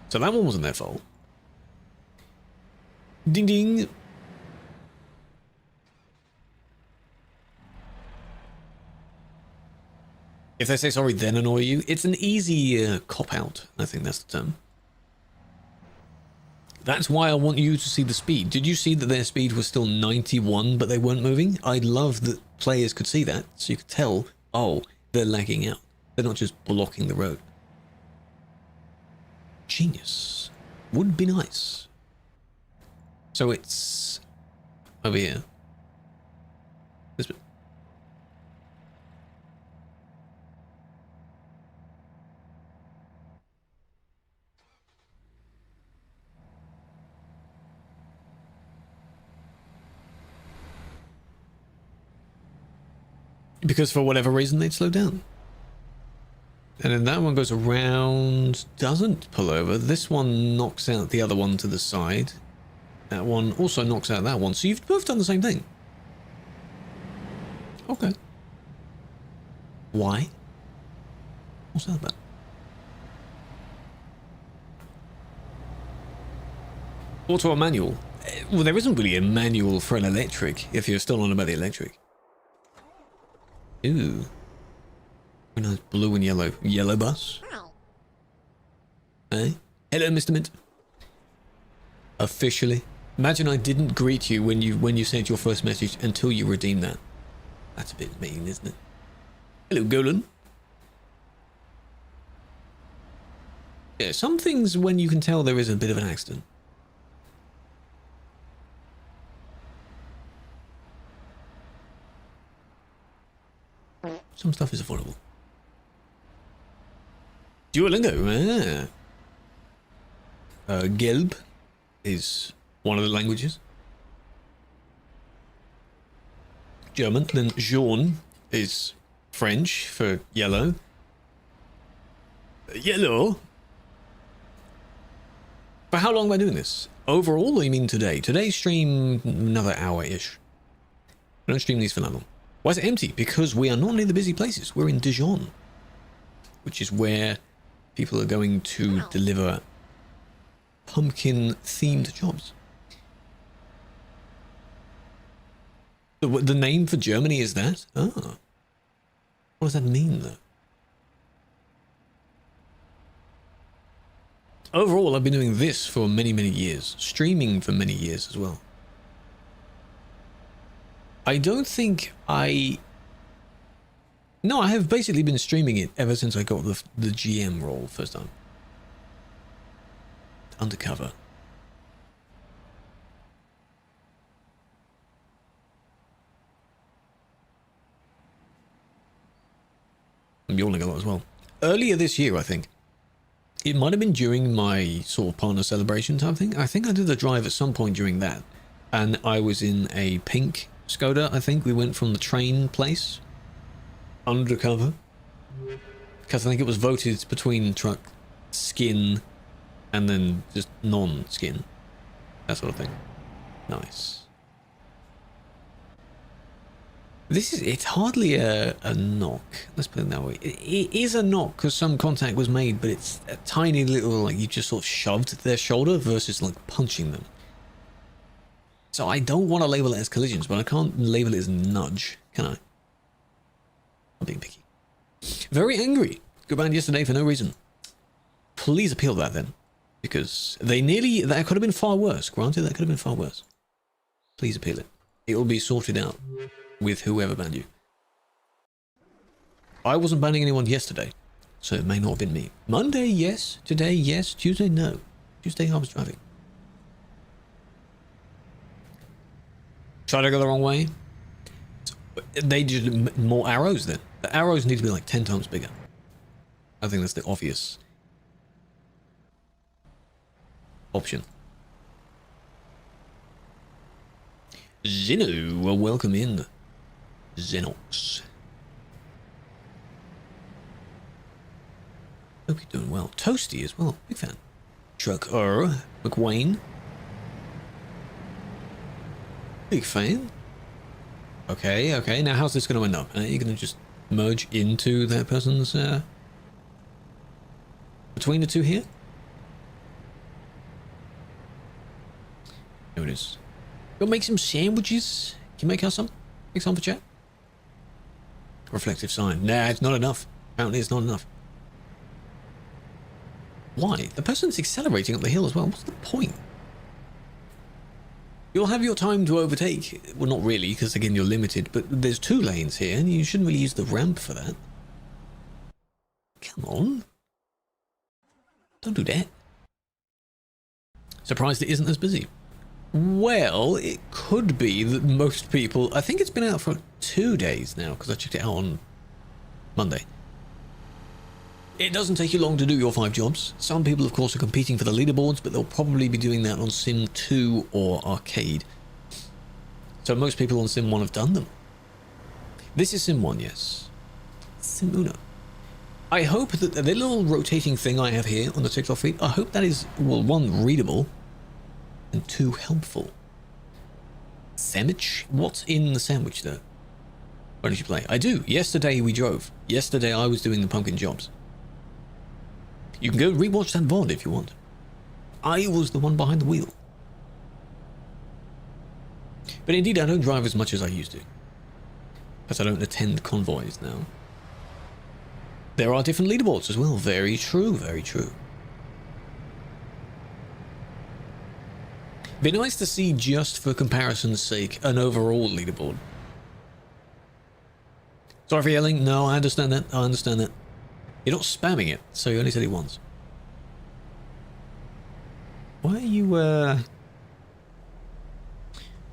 So that one wasn't their fault. Ding ding. If they say sorry, then annoy you. It's an easy cop-out. I think that's the term. That's why I want you to see the speed. Did you see that their speed was still 91, but they weren't moving? I'd love that players could see that, so you could tell, oh, they're lagging out. They're not just blocking the road. Genius. Would be nice. So it's over here. This bit. Because for whatever reason they'd slow down. And then that one goes around, doesn't pull over. This one knocks out the other one to the side. That one also knocks out that one. So you've both done the same thing. Okay. Why? What's that about? Auto or manual? Well, there isn't really a manual for an electric, if you're still on about the electric. Ooh. Very nice blue and yellow. Yellow bus. Hey? Hello, Mr. Mint. Officially. Imagine I didn't greet you when you sent your first message until you redeemed that. That's a bit mean, isn't it? Hello, Golan. Yeah, some things when you can tell there is a bit of an accident. Some stuff is avoidable. Duolingo, Gelb is one of the languages. German, then jaune is French for yellow. Yellow? For how long am I doing this? Overall, or you mean today? Today's stream, another hour-ish. I don't stream these for that long. Why is it empty? Because we are not near the busy places. We're in Dijon, which is where people are going to deliver pumpkin-themed jobs. The name for Germany is that? Ah. What does that mean, though? Overall, I've been doing this for many, many years. Streaming for many years as well. I don't think I... No, I have basically been streaming it ever since I got the GM role first time. Undercover. I'm yawning a lot as well. Earlier this year, I think. It might have been during my sort of partner celebration type thing. I think I did a drive at some point during that. And I was in a pink Skoda, I think. We went from the train place. Undercover. Because I think it was voted between truck, skin, and then just non-skin. That sort of thing. Nice. It's hardly a knock. Let's put it that way. It is a knock because some contact was made, but it's a tiny little, like, you just sort of shoved their shoulder versus like punching them. So I don't want to label it as collisions, but I can't label it as nudge, can I? I'm being picky. Very angry. Got banned yesterday for no reason. Please appeal that then. Because that could have been far worse. Granted, that could have been far worse. Please appeal it. It will be sorted out with whoever banned you. I wasn't banning anyone yesterday. so it may not have been me. Monday, yes. Today, yes. Tuesday, no. Tuesday, I was driving. Tried to go the wrong way. They just more arrows then. The arrows need to be like 10 times bigger. I think that's the obvious option. Zeno, well, welcome in. Xenox. Hope you're doing well. Toasty as well. Big fan. Trucker McWayne. Big fan. Okay, okay. Now how's this going to end up? Are you going to just merge into that person's... between the two here? There it is. Go make some sandwiches. Can you make us some? Make some for chat? Reflective sign. Nah, it's not enough. Apparently it's not enough. Why? The person's accelerating up the hill as well. What's the point? You'll have your time to overtake. Well, not really, because again, you're limited, but there's 2 lanes here, and you shouldn't really use the ramp for that. Come on. Don't do that. Surprised it isn't as busy. Well, it could be that most people... I think it's been out for 2 days now, because I checked it out on Monday. It doesn't take you long to do your 5 jobs. Some people, of course, are competing for the leaderboards, but they'll probably be doing that on Sim 2 or Arcade. So most people on Sim 1 have done them. This is Sim 1, yes. Sim Uno. I hope that the little rotating thing I have here on the TikTok feed, I hope that is, well, 1, readable, and 2, helpful. Sandwich? What's in the sandwich, though? Why did you play? I do. Yesterday we drove. Yesterday I was doing the pumpkin jobs. You can go rewatch that VOD if you want. I was the one behind the wheel. But indeed, I don't drive as much as I used to. Because I don't attend convoys now. There are different leaderboards as well. Very true, very true. Be nice to see, just for comparison's sake, an overall leaderboard. Sorry for yelling. No, I understand that. I understand that. You're not spamming it, so you only said it once. Why are you,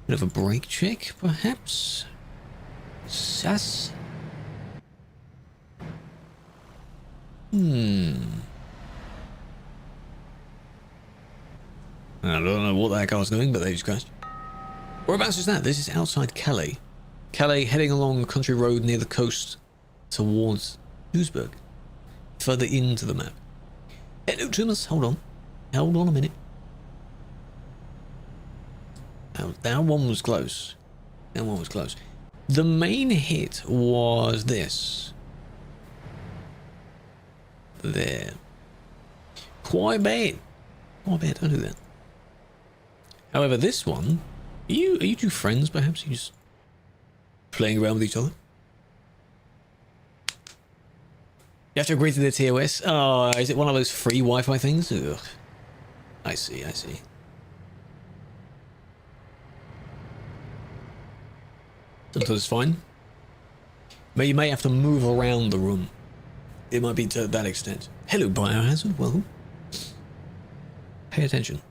bit of a brake check, perhaps? Sass? I don't know what that car's doing, but they just crashed. Whereabouts is that? This is outside Calais. Calais, heading along a country road near the coast towards Duisburg. Further into the map. Hello, Thomas. Hold on. Hold on a minute. Oh, that one was close. That one was close. The main hit was this. There. Quite bad. Quite bad. Don't do that. However, this one... Are you two friends, perhaps? Are you just playing around with each other? You have to agree to the TOS. Oh, is it one of those free Wi-Fi things? Ugh. I see, I see. Sometimes it's fine. But you may have to move around the room. It might be to that extent. Hello, Biohazard. Welcome. Pay attention.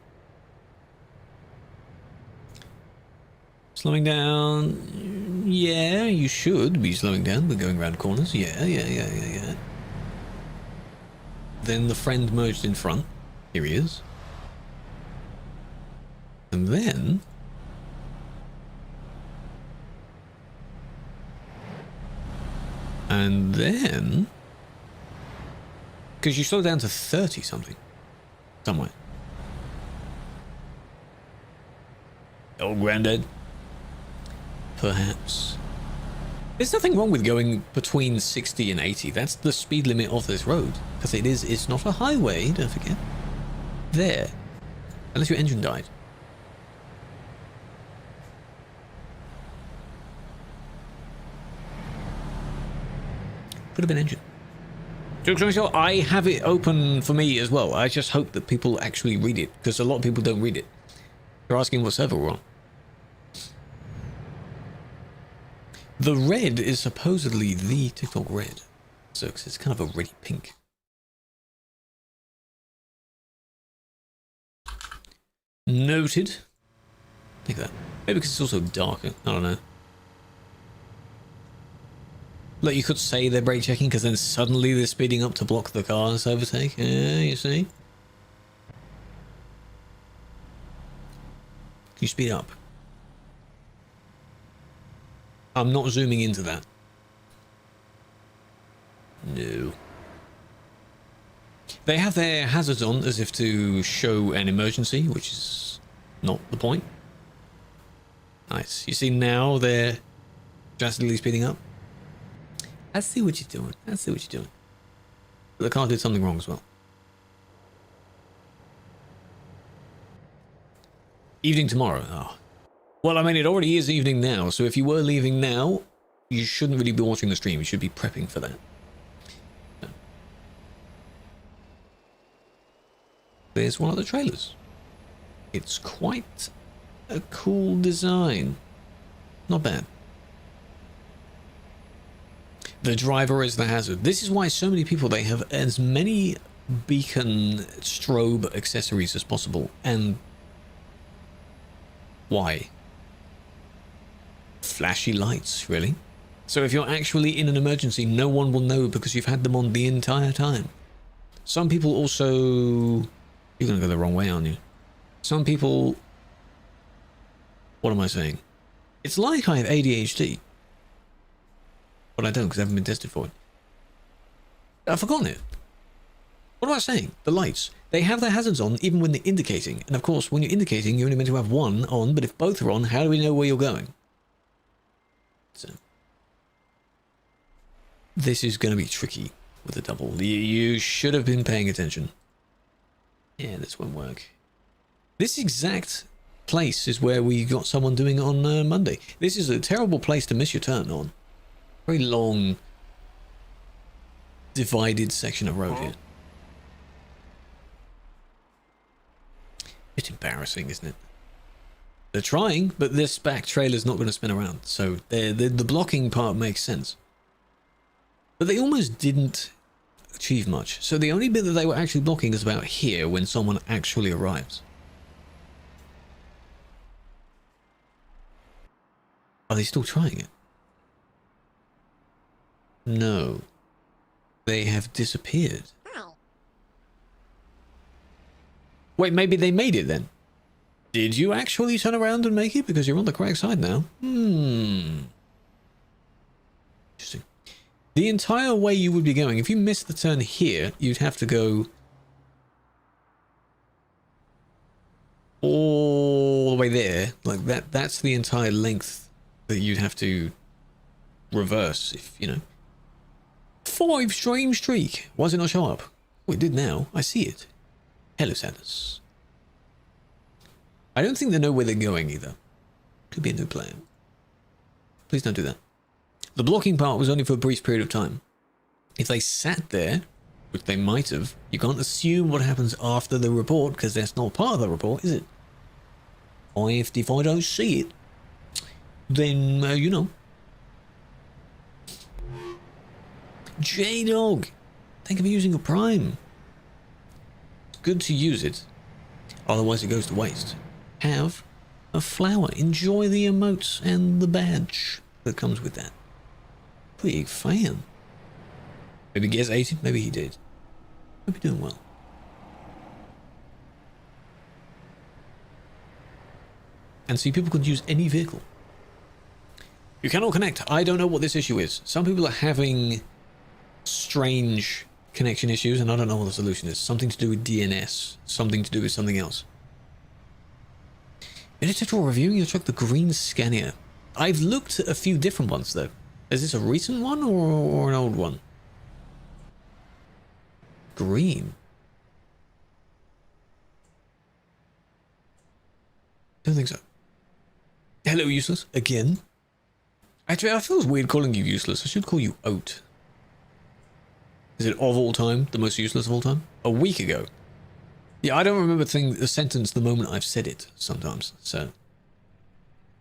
Slowing down. Yeah, you should be slowing down. We're going around corners. Yeah. Then the friend merged in front. Here he is. And then... Because you slow down to 30 something. Somewhere. Oh, granddad. Perhaps. There's nothing wrong with going between 60 and 80. That's the speed limit of this road. Because it's not a highway, don't forget. There. Unless your engine died. Could have been engine. I have it open for me as well. I just hope that people actually read it. Because a lot of people don't read it. They're asking what server we're on. The red is supposedly the TikTok red. So it's kind of a reddy pink. Noted. Think of that. Maybe because it's also darker. I don't know. Look, you could say they're brake checking because then suddenly they're speeding up to block the car's overtake. Yeah, you see? Can you speed up? I'm not zooming into that. No. They have their hazards on as if to show an emergency, which is not the point. Nice. You see now they're drastically speeding up? I see what you're doing. I see what you're doing. But the car did something wrong as well. Evening tomorrow. Oh. Well, I mean, it already is evening now, so if you were leaving now, you shouldn't really be watching the stream. You should be prepping for that. So. There's one of the trailers. It's quite a cool design. Not bad. The driver is the hazard. This is why so many people, they have as many beacon strobe accessories as possible. And why? Flashy lights, really? So if you're actually in an emergency, no one will know because you've had them on the entire time. Some people also... You're going to go the wrong way, aren't you? Some people... What am I saying? It's like I have ADHD. But I don't because I haven't been tested for it. I've forgotten it. What am I saying? The lights. They have their hazards on even when they're indicating. And of course, when you're indicating, you're only meant to have one on. But if both are on, how do we know where you're going? So, this is going to be tricky with a double. You should have been paying attention. Yeah, this won't work. This exact place is where we got someone doing it on Monday. This is a terrible place to miss your turn on. Very long, divided section of road here. It's embarrassing, isn't it? They're trying, but this back trailer's not going to spin around. So the blocking part makes sense. But they almost didn't achieve much. So the only bit that they were actually blocking is about here when someone actually arrives. Are they still trying it? No. They have disappeared. Wait, maybe they made it then? Did you actually turn around and make it? Because you're on the correct side now. Interesting. The entire way you would be going, if you missed the turn here, you'd have to go all the way there. Like that's the entire length that you'd have to reverse if, you know. 5 stream streak. Why does it not show up? Oh, it did now. I see it. Hello, Sadness. I don't think they know where they're going either. Could be a new plan. Please don't do that. The blocking part was only for a brief period of time. If they sat there, which they might have, you can't assume what happens after the report because that's not part of the report, is it? If I don't see it, then, you know. J-Dog, thank you for using a Prime. It's good to use it, otherwise it goes to waste. Have a flower. Enjoy the emotes and the badge that comes with that. Big fan. Maybe Gesriagne, maybe he did. Hope you're doing well. And see, people could use any vehicle. You cannot connect. I don't know what this issue is. Some people are having strange connection issues, and I don't know what the solution is. Something to do with DNS. Something to do with something else. Editor reviewing your truck, the green Scania. I've looked at a few different ones, though. Is this a recent one or an old one? Green. Don't think so. Hello, Useless. Again. Actually, I feel it's weird calling you Useless. I should call you Oat. Is it of all time? The most useless of all time? A week ago. Yeah, I don't remember the sentence the moment I've said it sometimes, so...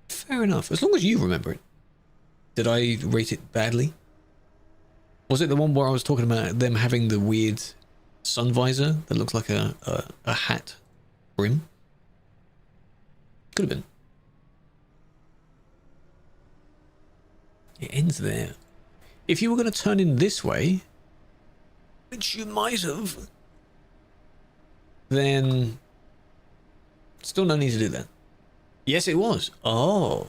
Fair enough. As long as you remember it. Did I rate it badly? Was it the one where I was talking about them having the weird sun visor that looks like a hat brim? Could have been. It ends there. If you were going to turn in this way, which you might have, then still no need to do that. Yes, it was. Oh.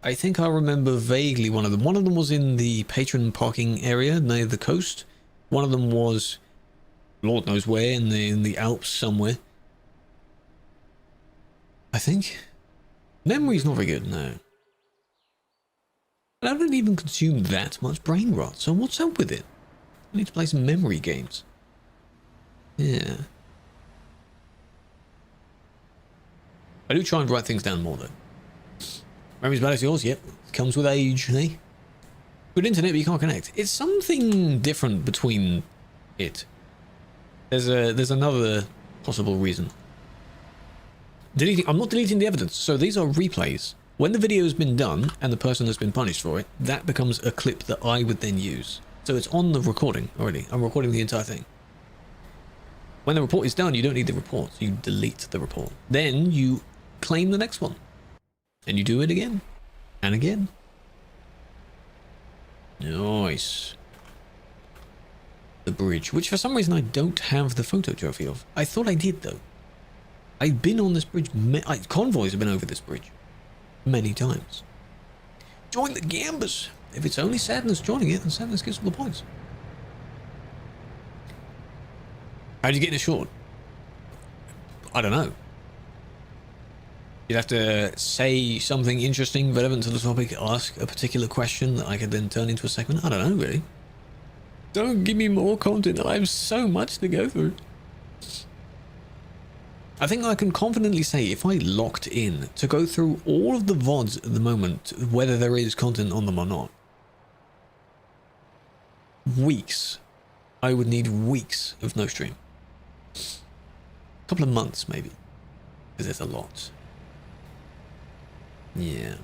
I think I remember vaguely one of them. One of them was in the patron parking area near the coast. One of them was, Lord knows where, in the Alps somewhere. I think. Memory's not very good, no. I don't even consume that much brain rot, so what's up with it? I need to play some memory games. Yeah. I do try and write things down more, though. Memory's bad as yours? Yep. Comes with age, eh? Good internet, but you can't connect. It's something different between it. There's another possible reason. I'm not deleting the evidence, so these are replays. When the video has been done and the person has been punished for it, that becomes a clip that I would then use. So it's on the recording already. I'm recording the entire thing. When the report is done, you don't need the report. You delete the report. Then you claim the next one. And you do it again. And again. Nice. The bridge, which for some reason I don't have the photo trophy of. I thought I did, though. I've been on this bridge. Convoys have been over this bridge many times. Join the Gambas. If it's only Sadness joining it, then Sadness gets all the points. How'd you get in a short? I don't know. You'd have to say something interesting, relevant to the topic, ask a particular question that I could then turn into a segment. I don't know, really. Don't give me more content. I have so much to go through. I think I can confidently say if I locked in to go through all of the VODs at the moment, whether there is content on them or not, weeks. I would need weeks of no stream. A couple of months, maybe. Because there's a lot. Yeah.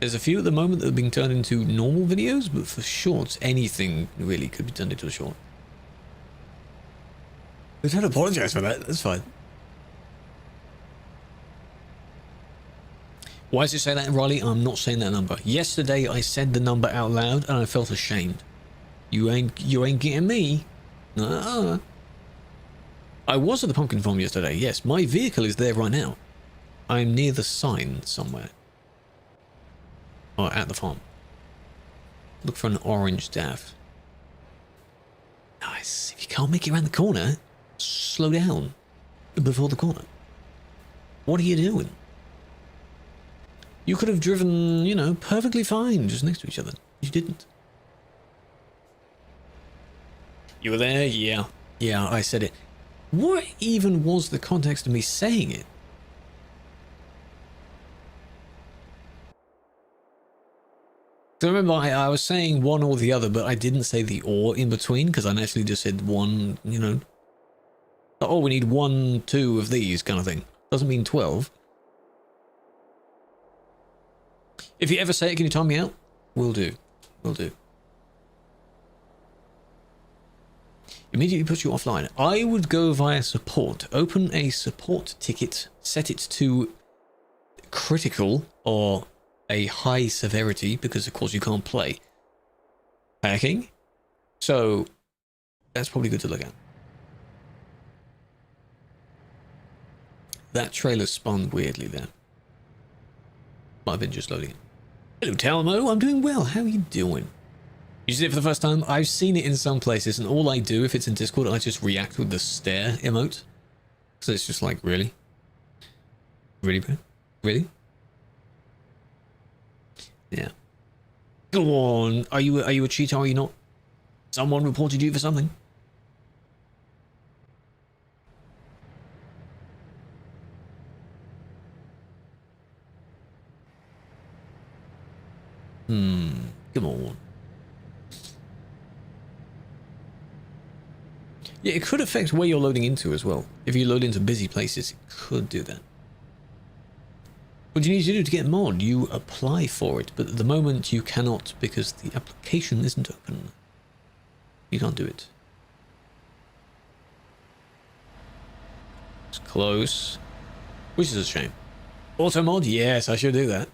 There's a few at the moment that are being turned into normal videos, but for shorts, anything really could be turned into a short. I don't apologize for that, that's fine. Why does it say that in Riley? I'm not saying that number. Yesterday I said the number out loud and I felt ashamed. You ain't getting me. I was at the pumpkin farm yesterday, yes. My vehicle is there right now. I'm near the sign somewhere. Or at the farm. Look for an orange daff. Nice. If you can't make it around the corner, slow down before the corner. What are you doing? You could have driven, you know, perfectly fine just next to each other. You didn't. You were there? Yeah. Yeah, I said it. What even was the context of me saying it? So remember, I was saying one or the other, but I didn't say the or in between, because I naturally just said one, you know. Oh, we need 1, 2 of these kind of thing. Doesn't mean 12. If you ever say it, can you time me out? Will do. Will do. Immediately puts you offline. I would go via support. Open a support ticket. Set it to critical or a high severity because of course you can't play. Hacking. So that's probably good to look at. That trailer spun weirdly there. Might have been just loading it. Hello Talmo, I'm doing well. How are you doing? You see it for the first time? I've seen it in some places, and all I do if it's in Discord, I just react with the stare emote. So it's just like, really? Really, bro? Really? Yeah. Go on. Are you a cheater or are you not? Someone reported you for something? Come on. Yeah, it could affect where you're loading into as well. If you load into busy places, it could do that. What do you need to do to get mod? You apply for it, but at the moment you cannot because the application isn't open. You can't do it. Close. Which is a shame. Auto mod? Yes, I should do that.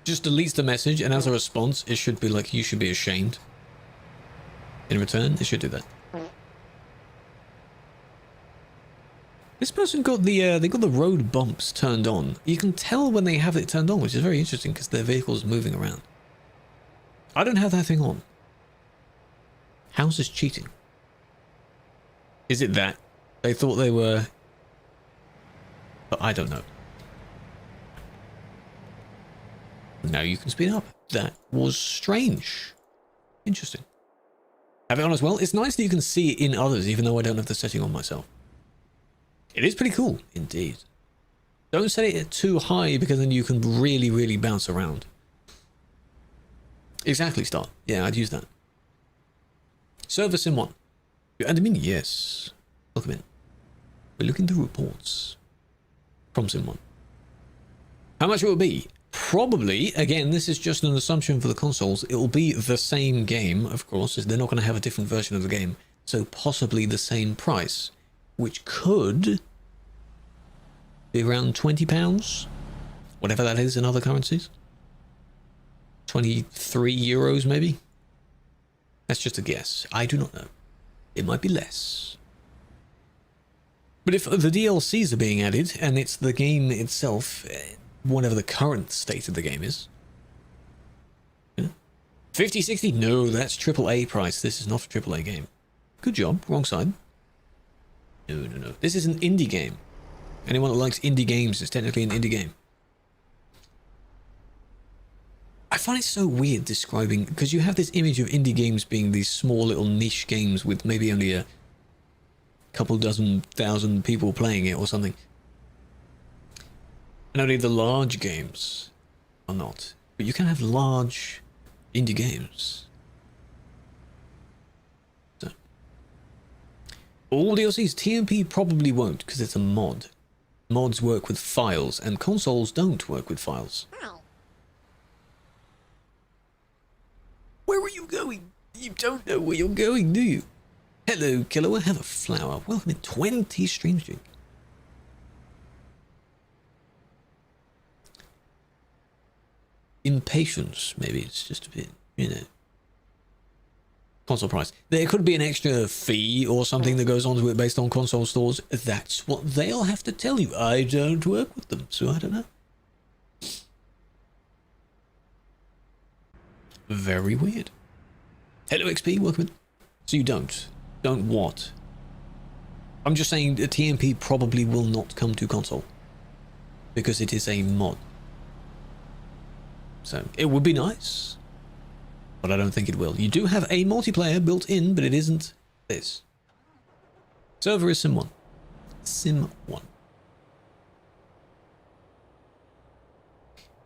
Just deletes the message, and as a response, it should be like, you should be ashamed. In return, it should do that. This person got the they got the road bumps turned on. You can tell when they have it turned on, which is very interesting because their vehicle's moving around. I don't have that thing on. How's this cheating? Is it that they thought they were? But I don't know. Now you can speed up. That was strange. Interesting. Have it on as well. It's nice that you can see it in others, even though I don't have the setting on myself. It is pretty cool, indeed. Don't set it too high because then you can really, really bounce around. Exactly, start. Yeah, I'd use that. Server Sim 1. Admin, yes. Welcome in. We're looking through reports from Sim 1. How much will it be? Probably, again, this is just an assumption for the consoles. It will be the same game, of course, as they're not going to have a different version of the game. So possibly the same price, which could be around £20, whatever that is in other currencies. 23 euros, maybe? That's just a guess. I do not know. It might be less. But if the DLCs are being added, and it's the game itself, whatever the current state of the game is. Yeah. 50, 60? No, that's AAA price. This is not a AAA game. Good job. Wrong side. No, no, no. This is an indie game. Anyone that likes indie games is technically an indie game. I find it so weird describing, because you have this image of indie games being these small little niche games with maybe only a couple dozen thousand people playing it or something. And only the large games are not. But you can have large indie games. So. All DLCs, TMP probably won't because it's a mod. Mods work with files and consoles don't work with files. Where are you going? You don't know where you're going, do you? Hello, Killua. Have a flower. Welcome in 20 streams, Jake. Impatience, maybe. It's just a bit, you know. Console price. There could be an extra fee or something that goes onto it based on console stores. That's what they'll have to tell you. I don't work with them, so I don't know. Very weird. Hello, XP. Welcome in. So you don't. Don't what? I'm just saying the TMP probably will not come to console. Because it is a mod. So, it would be nice. But I don't think it will. You do have a multiplayer built in, but it isn't this. Server is Sim 1. Sim 1.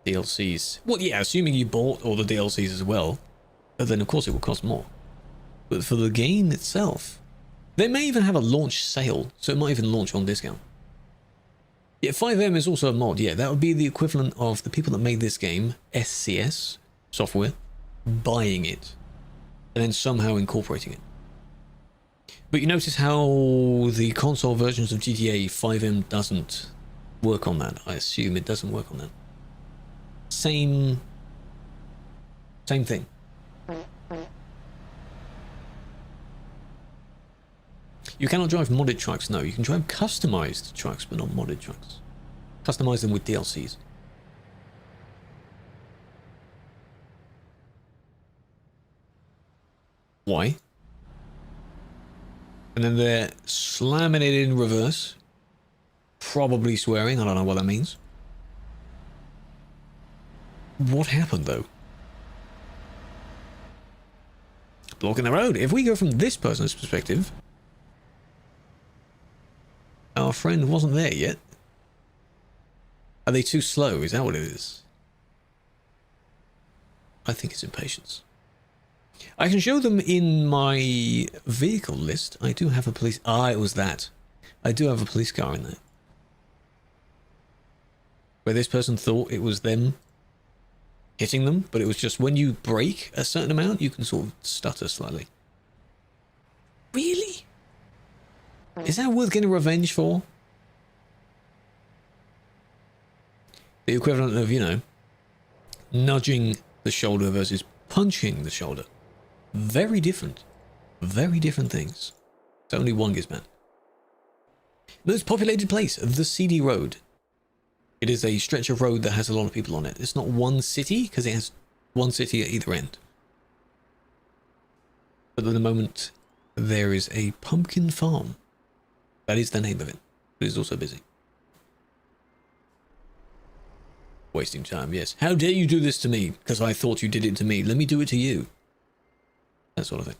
DLCs. Well, yeah, assuming you bought all the DLCs as well. But then, of course, it will cost more. But for the game itself, they may even have a launch sale, so it might even launch on discount. Yeah, 5M is also a mod. Yeah, that would be the equivalent of the people that made this game, SCS software, buying it and then somehow incorporating it. But you notice how the console versions of GTA 5M doesn't work on that. I assume it doesn't work on that. Same thing. You cannot drive modded trucks. No, you can drive customized trucks, but not modded trucks. Customize them with DLCs. Why? And then they're slamming it in reverse. Probably swearing. I don't know what that means. What happened, though? Blocking the road. If we go from this person's perspective... Our friend wasn't there yet. Are they too slow? Is that what it is? I think it's impatience. I can show them in my vehicle list. I do have a police... Ah, it was that. I do have a police car in there. Where this person thought it was them hitting them, but it was just when you brake a certain amount, you can sort of stutter slightly. Really? Is that worth getting revenge for? The equivalent of, you know, nudging the shoulder versus punching the shoulder. Very different. Very different things. It's only one Gizman. Most populated place, the CD Road. It is a stretch of road that has a lot of people on it. It's not one city, because it has one city at either end. But at the moment, there is a pumpkin farm. That is the name of it. But it's also busy. Wasting time, yes. How dare you do this to me? Because I thought you did it to me. Let me do it to you. That sort of thing.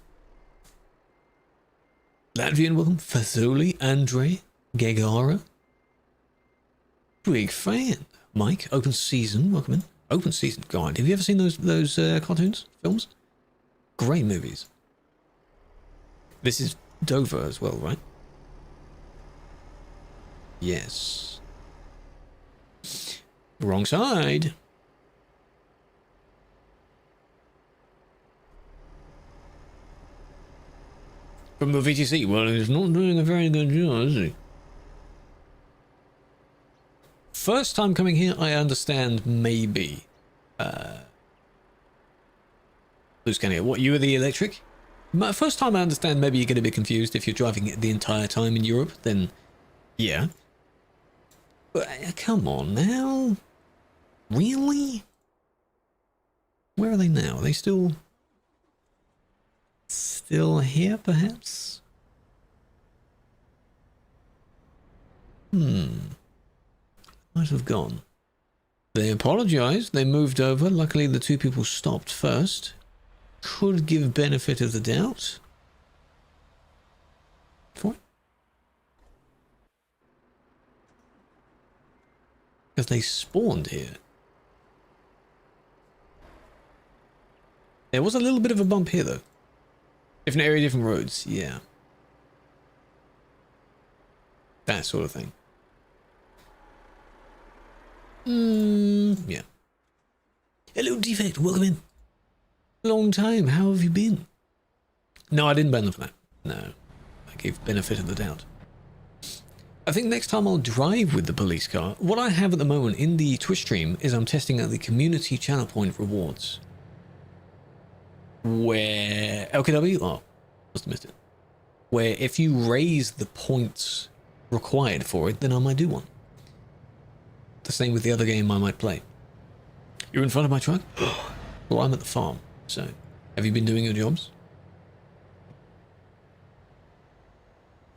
Latvian, welcome. Fazoli, Andre, Gegara. Big fan. Mike, Open Season, welcome in. Open Season, God, have you ever seen those cartoons, films? Great movies. This is Dover as well, right? Yes. Wrong side. From the VTC, well, he's not doing a very good job, is he? First time coming here, I understand maybe. Who's can here? What, you were the electric? First time I understand maybe you're going to be confused if you're driving it the entire time in Europe, then yeah. But come on now. Really? Where are they now? Are they still here, perhaps? Might have gone. They apologized. They moved over. Luckily, the two people stopped first. Could give benefit of the doubt. For it. Because they spawned here. There was a little bit of a bump here, though. Different area, different roads. Yeah. That sort of thing. Yeah. Hello, Defect. Welcome in. Long time. How have you been? No, I didn't ban them for that. No. I gave benefit of the doubt. I think next time I'll drive with the police car. What I have at the moment in the Twitch stream is I'm testing out the community channel point rewards. Where... LKW? Oh, must have missed it. Where if you raise the points required for it, then I might do one. The same with the other game I might play. You're in front of my truck? Well, I'm at the farm, so... Have you been doing your jobs?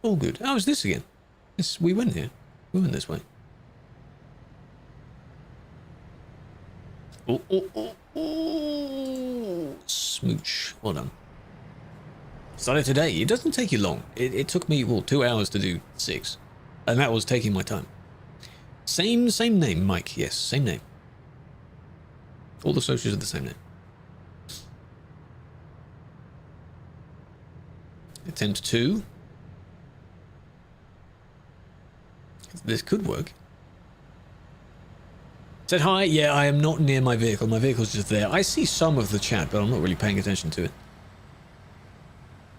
All good. How is this again? We went here. We went this way. Oh, oh, oh, oh. Smooch. Well done. Started today. It doesn't take you long. It took me, well, 2 hours to do 6. And that was taking my time. Same name, Mike. Yes, same name. All the socials are the same name. Attempt 2. This could work. Said hi. Yeah, I am not near my vehicle. My vehicle's just there. I see some of the chat, but I'm not really paying attention to it.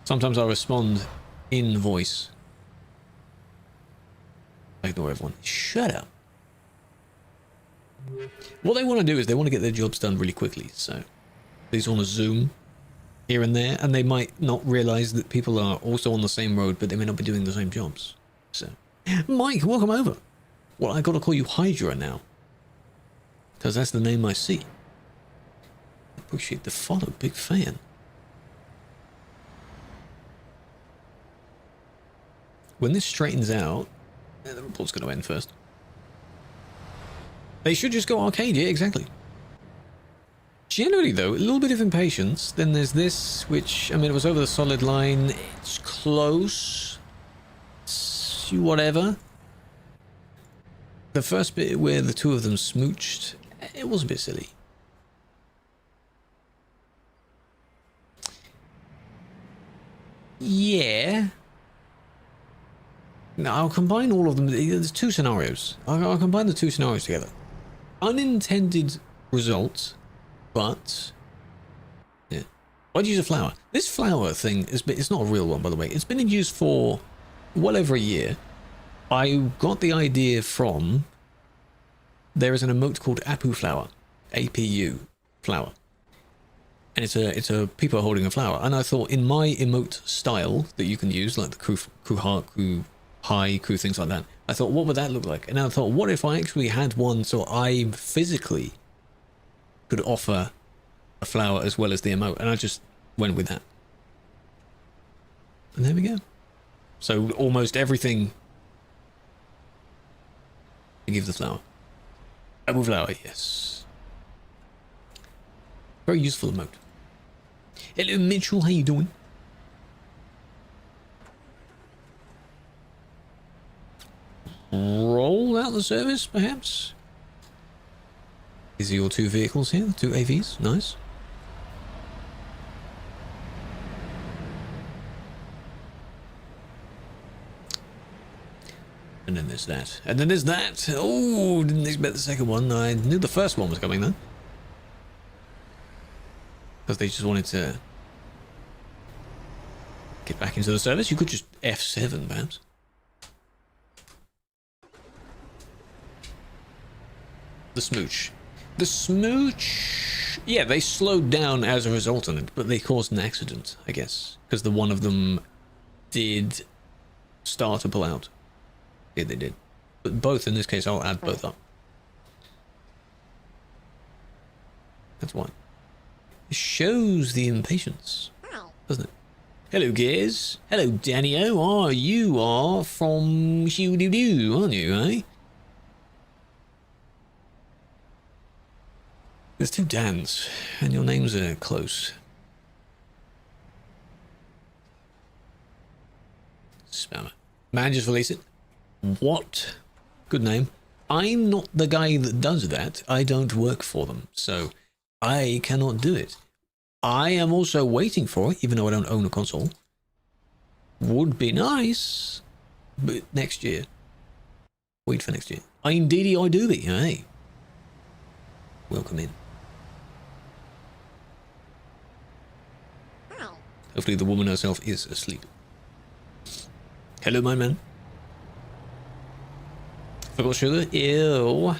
Sometimes I respond in voice. I ignore everyone. Shut up. What they want to do is they want to get their jobs done really quickly, so they just want to zoom here and there, and they might not realize that people are also on the same road, but they may not be doing the same jobs. So, Mike, welcome over. Well, I gotta call you Hydra now, because that's the name I see. Appreciate the follow, big fan. When this straightens out, the report's going to end first. They should just go arcade, yeah, exactly. Generally, though, a little bit of impatience. Then there's this, which, I mean, it was over the solid line. It's close. It's whatever. The first bit where the two of them smooched, it was a bit silly. Yeah. Now, I'll combine all of them. There's two scenarios. I'll combine the two scenarios together. Unintended results, but... yeah. Why'd you use a flower? This flower thing, it's not a real one, by the way. It's been in use for well over a year, I got the idea from, there is an emote called Apu Flower, APU flower. And it's a people holding a flower. And I thought in my emote style that you can use, like the crew heart, crew high, crew things like that, I thought, what would that look like? And I thought, what if I actually had one so I physically could offer a flower as well as the emote? And I just went with that. And there we go. So almost everything I give the flower. Apple flower, yes. Very useful emote. Hello Mitchell, how you doing? Roll out the service, perhaps? These are your two vehicles here, two AVs, nice. And then there's that. And then there's that. Oh, didn't expect the second one. I knew the first one was coming though. Because they just wanted to get back into the service. You could just F7 perhaps. The smooch. The smooch. Yeah, they slowed down as a result of it, but they caused an accident, I guess. Because the one of them did start to pull out. Yeah, they did. But both, in this case, I'll add both up. That's why. It shows the impatience, doesn't it? Hello, Gears. Hello, Danny-O. Oh, you are from Shoo-Doo-Doo, aren't you, eh? There's two Dans, and your names are close. Spammer. Man, just release it. What? Good name. I'm not the guy that does that. I don't work for them, so I cannot do it. I am also waiting for it, even though I don't own a console. Would be nice, but next year. Wait for next year. Indeedy I do be, hey. Welcome in. Hopefully the woman herself is asleep. Hello, my man. Forgot sugar? Ew.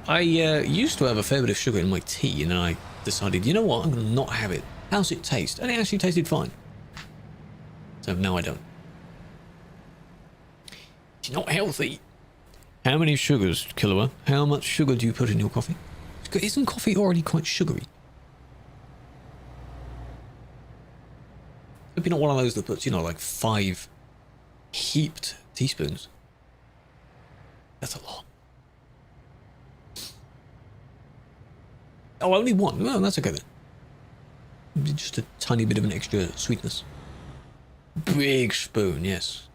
I used to have a fair bit of sugar in my tea, and then I decided, you know what, I'm going to not have it. How's it taste? And it actually tasted fine. So now I don't. It's not healthy. How many sugars, Killua? How much sugar do you put in your coffee? Isn't coffee already quite sugary? Hope you're not one of those that puts, you know, like 5 heaped teaspoons. That's a lot. Oh, only one? Well, that's okay then. Just a tiny bit of an extra sweetness. Big spoon, yes.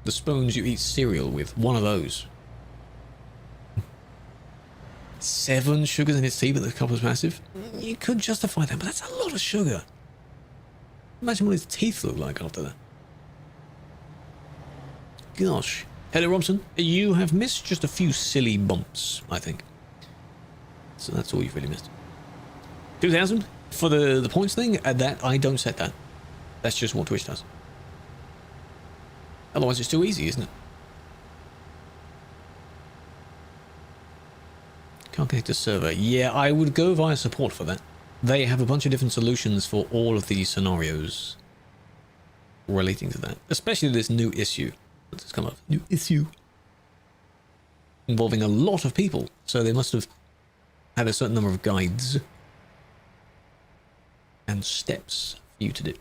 The spoons you eat cereal with, one of those. 7 sugars in his tea, but the cup was massive. You could justify that, but that's a lot of sugar. Imagine what his teeth look like after that. Gosh. Hello, Robson. You have missed just a few silly bumps, I think. So that's all you've really missed. 2,000 for the points thing. That I don't set that. That's just what Twitch does. Otherwise, it's too easy, isn't it? Can't connect to server. Yeah, I would go via support for that. They have a bunch of different solutions for all of these scenarios relating to that. Especially this new issue that's come up. New issue. Involving a lot of people. So they must have had a certain number of guides and steps for you to do.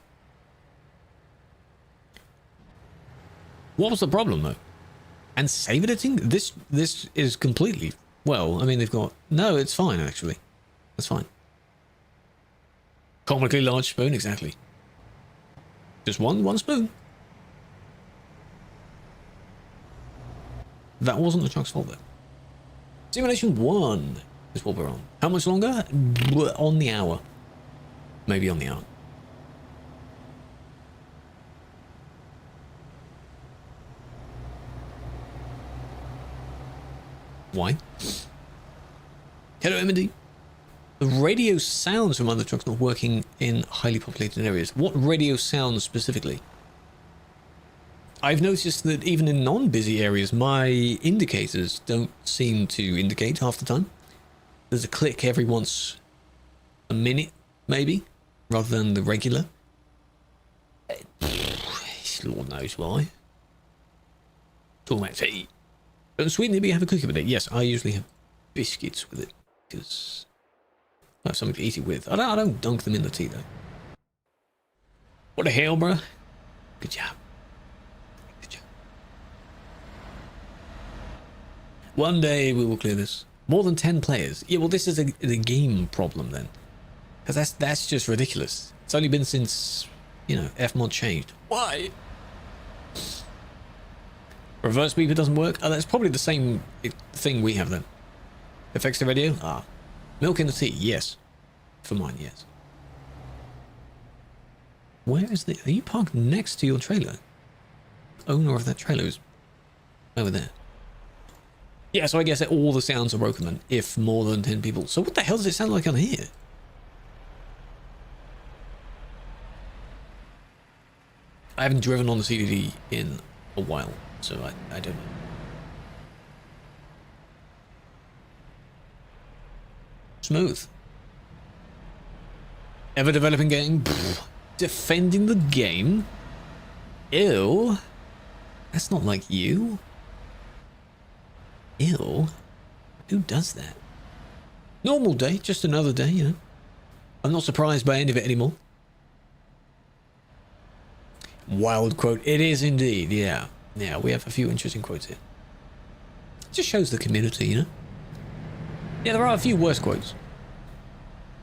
What was the problem though? And save editing? This is completely... Well, I mean, they've got... No, it's fine, actually. That's fine. Comically large spoon, exactly. Just one spoon. That wasn't the truck's fault, though. Simulation 1 is what we're on. How much longer? On the hour. Maybe on the hour. Why? Hello, Emily. The radio sounds from other trucks not working in highly populated areas. What radio sounds specifically? I've noticed that even in non-busy areas, my indicators don't seem to indicate half the time. There's a click every once a minute, maybe, rather than the regular. Lord knows why. Talking about tea. Don't sweeten it, but you have a cookie with it. Yes, I usually have biscuits with it, because I have something to eat it with. I don't dunk them in the tea, though. What the hell, bruh? Good job. Good job. One day we will clear this. More than 10 players. Yeah, well, this is a game problem, then. Because that's just ridiculous. It's only been since, you know, Fmod changed. Why? Reverse beeper doesn't work? Oh, that's probably the same thing we have then. Affects the radio? Ah. Milk in the tea? Yes. For mine, yes. Where is the... Are you parked next to your trailer? Owner of that trailer is over there. Yeah, so I guess that all the sounds are broken then, if more than 10 people. So what the hell does it sound like on here? I haven't driven on the CDD in a while, so I don't know. Smooth. Ever developing game? Pfft. Defending the game? Ew. That's not like you. Ew. Who does that? Normal day, just another day, you know. I'm not surprised by any of it anymore. Wild quote. It is indeed, yeah. Yeah, we have a few interesting quotes here. It just shows the community, you know. Yeah, there are a few worse quotes.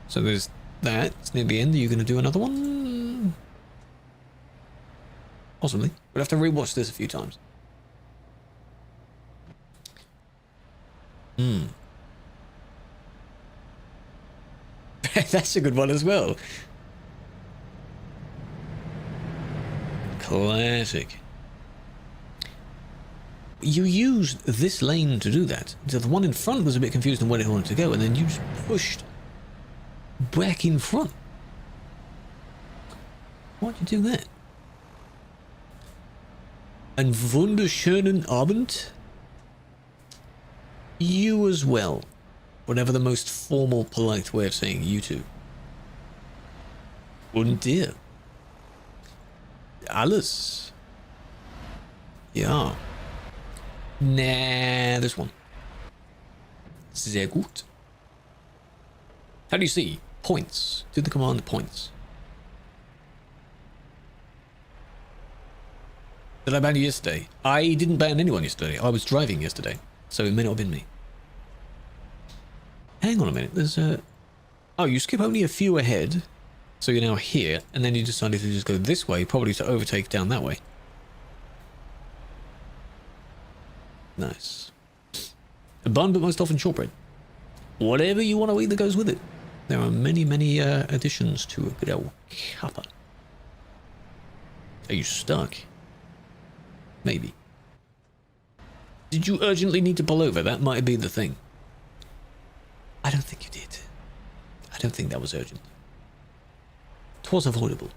So there's that. It's near the end. Are you going to do another one? Possibly. We'll have to rewatch this a few times. That's a good one as well. Classic. You used this lane to do that. So the one in front was a bit confused on where it wanted to go, and then you just pushed back in front. Why'd you do that? Einen wunderschönen Abend. You as well. Whatever the most formal, polite way of saying you two. Und dir. Alles. Ja. Nah, this one. Sehr gut. How do you see? Points. Do the command points. Did I ban you yesterday? I didn't ban anyone yesterday. I was driving yesterday. So it may not have been me. Hang on a minute. There's a... Oh, you skip only a few ahead. So you're now here. And then you decided to just go this way. Probably to overtake down that way. Nice. A bun, but most often shortbread. Whatever you want to eat that goes with it. There are many, many additions to a good old cuppa. Are you stuck? Maybe. Did you urgently need to pull over? That might be the thing. I don't think you did. I don't think that was urgent. It was avoidable.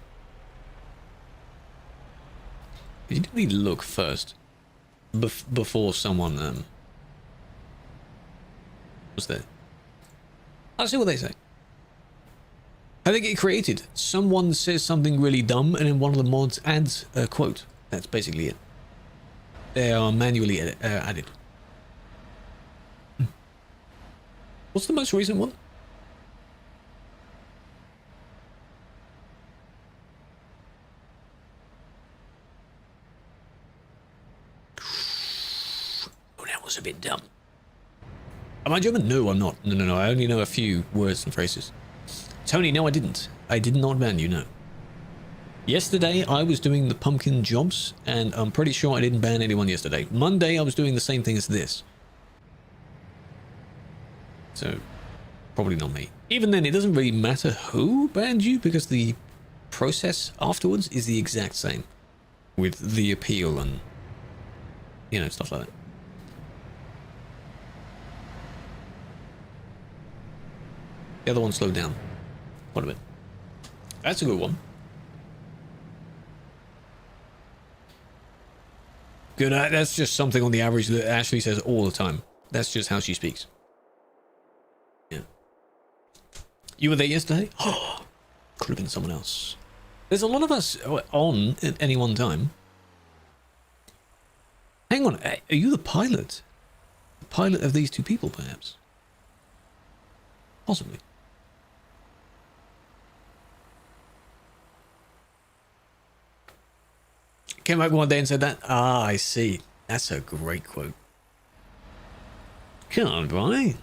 You didn't really look first. Before someone was there. I'll see what they say. How they get created. Someone says something really dumb and then one of the mods adds a quote. That's basically it. They are manually added. What's the most recent one? Oh, that was a bit dumb. Am I German? No, I'm not. No. I only know a few words and phrases. Tony, no, I didn't. I did not ban you, no. Yesterday, I was doing the pumpkin jobs, and I'm pretty sure I didn't ban anyone yesterday. Monday, I was doing the same thing as this. So, probably not me. Even then, it doesn't really matter who banned you, because the process afterwards is the exact same. With the appeal and, you know, stuff like that. The other one slowed down quite a bit. That's a good one. Good. That's just something on the average that Ashley says all the time. That's just how she speaks. Yeah. You were there yesterday? Oh, could have been someone else. There's a lot of us on at any one time. Hang on. Are you the pilot? The pilot of these two people, perhaps? Possibly. Came back one day and said that. Ah, I see. That's a great quote. Can't buy.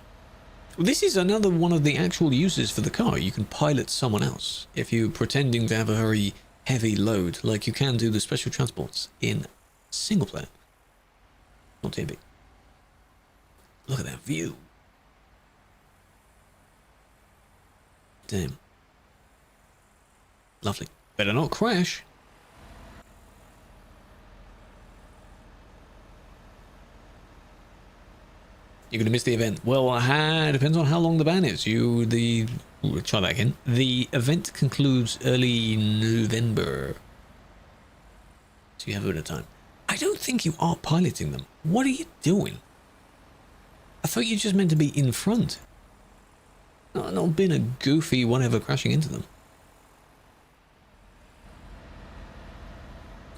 Well, this is another one of the actual uses for the car. You can pilot someone else if you're pretending to have a very heavy load, like you can do the special transports in single player. Not too big. Look at that view. Damn. Lovely. Better not crash. You're going to miss the event. Well, depends on how long the ban is. We'll try that again. The event concludes early November. So you have a bit of time. I don't think you are piloting them. What are you doing? I thought you just meant to be in front. Not being a goofy whatever crashing into them.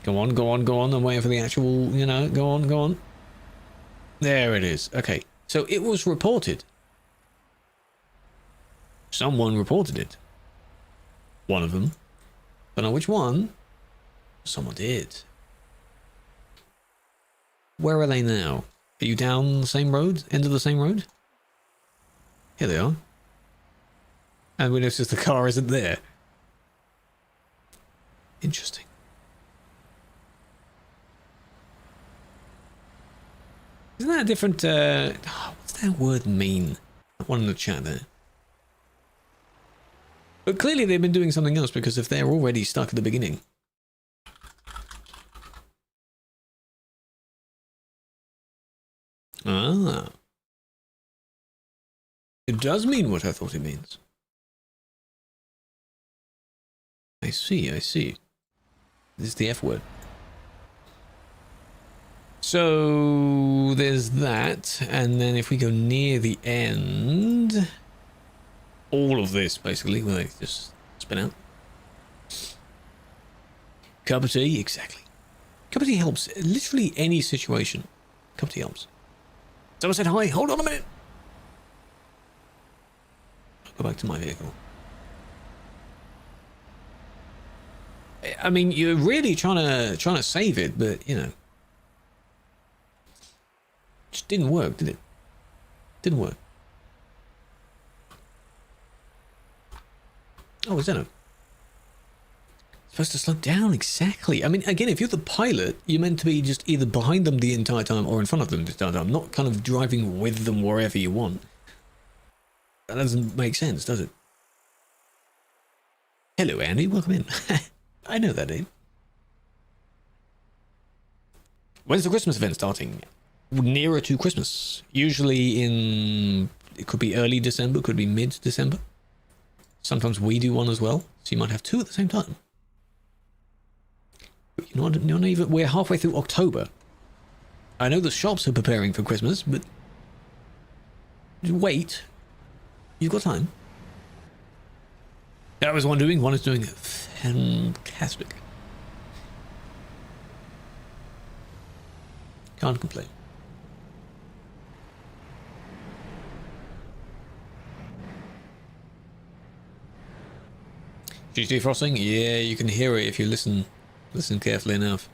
Go on, go on, go on. I'm waiting for the actual, go on, go on. There it is. Okay. So it was reported. Someone reported it. One of them. Don't know which one. Someone did. Where are they now? Are you down the same road? End of the same road? Here they are. And we notice the car isn't there. Interesting. Isn't that a different, what's that word mean? That one in the chat there. But clearly they've been doing something else, because if they're already stuck at the beginning. Ah. It does mean what I thought it means. I see, I see. This is the F word. So there's that, and then if we go near the end, all of this basically, where they just spin out. Cup of tea, exactly. Cup of tea helps, literally any situation. Cup of tea helps. Someone said hi, hold on a minute. I'll go back to my vehicle. I mean, you're really trying to save it, but just didn't work, did it? Didn't work. Oh, is that a... Supposed to slow down, exactly. I mean, again, if you're the pilot, you're meant to be just either behind them the entire time or in front of them the entire time, not kind of driving with them wherever you want. That doesn't make sense, does it? Hello, Andy. Welcome in. I know that name. When's the Christmas event starting? Nearer to Christmas. Usually it could be early December, could be mid-December. Sometimes we do one as well, so you might have two at the same time. But not even, we're halfway through October. I know the shops are preparing for Christmas, but wait. You've got time. That was one doing. One is doing fantastic. Can't complain. She's defrosting? Yeah, you can hear it if you listen carefully enough.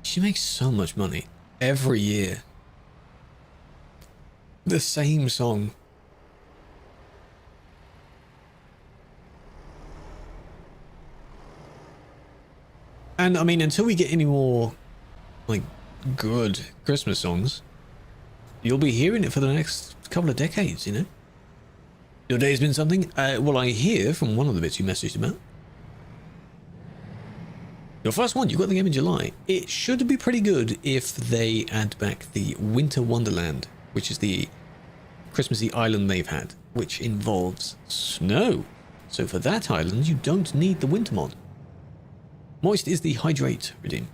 She makes so much money every year. The same song. And I mean, until we get any more like good Christmas songs, you'll be hearing it for the next couple of decades, Your day's been something? Well, I hear from one of the bits you messaged about. Your first one, you got the game in July. It should be pretty good if they add back the Winter Wonderland, which is the Christmassy island they've had. which involves snow. So for that island, you don't need the winter mod. Moist is the hydrate redeem.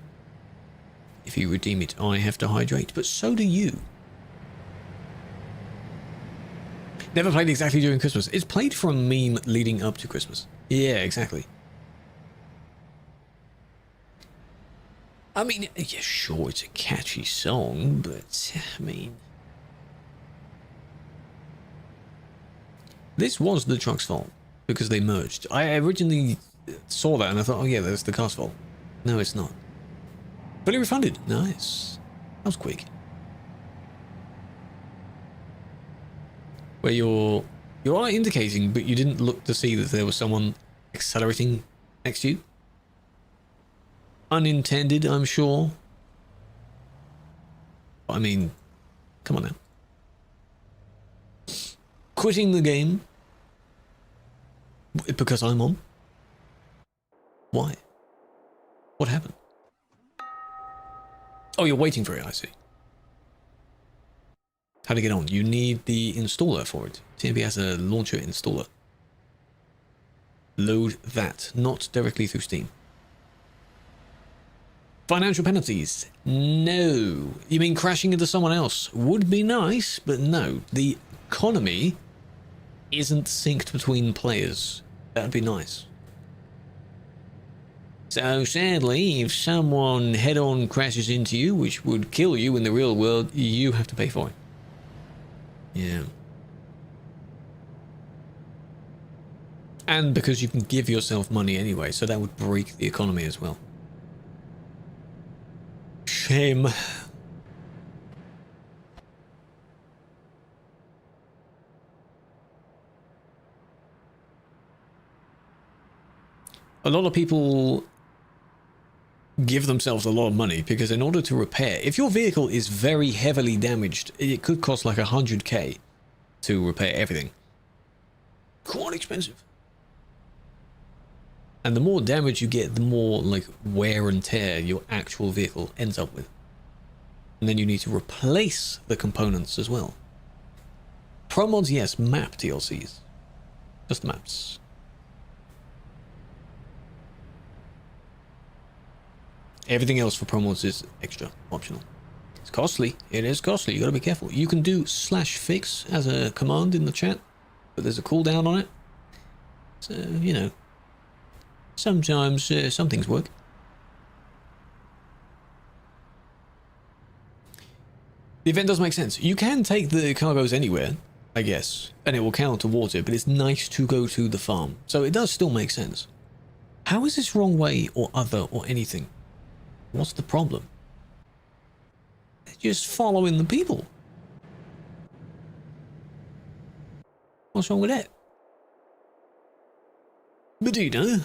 If you redeem it, I have to hydrate, but so do you. Never played exactly during Christmas. It's played for a meme leading up to Christmas. Yeah, exactly. I mean, yeah, sure, it's a catchy song, but, I mean... This was the Truck's fault, because they merged. I originally saw that and I thought, oh yeah, that's the car's fault. No, it's not. Fully refunded. Nice. That was quick. Where you are indicating, but you didn't look to see that there was someone accelerating next to you. Unintended, I'm sure. But I mean, come on now. Quitting the game because I'm on? Why? What happened? Oh, you're waiting for it, I see. How to get on? You need the installer for it. TMP has a launcher installer. Load that, not directly through Steam. Financial penalties? No. You mean crashing into someone else? Would be nice, but no. The economy isn't synced between players. That'd be nice. So sadly, if someone head-on crashes into you, which would kill you in the real world, you have to pay for it. Yeah. And because you can give yourself money anyway, so that would break the economy as well. Shame. A lot of people give themselves a lot of money because in order to repair, if your vehicle is very heavily damaged, it could cost like 100k to repair everything. Quite expensive. And the more damage you get, the more like wear and tear your actual vehicle ends up with. And then you need to replace the components as well. Pro mods, yes. Map DLCs. Just maps. Everything else for pro mods is extra, optional. It's costly. It is costly. You gotta be careful. You can do /fix as a command in the chat, but there's a cooldown on it. So, you know, sometimes some things work. The event does make sense. You can take the cargoes anywhere, I guess, and it will count towards it, but it's nice to go to the farm. So it does still make sense. How is this wrong way or other or anything? What's the problem? They're just following the people. What's wrong with that? But you know.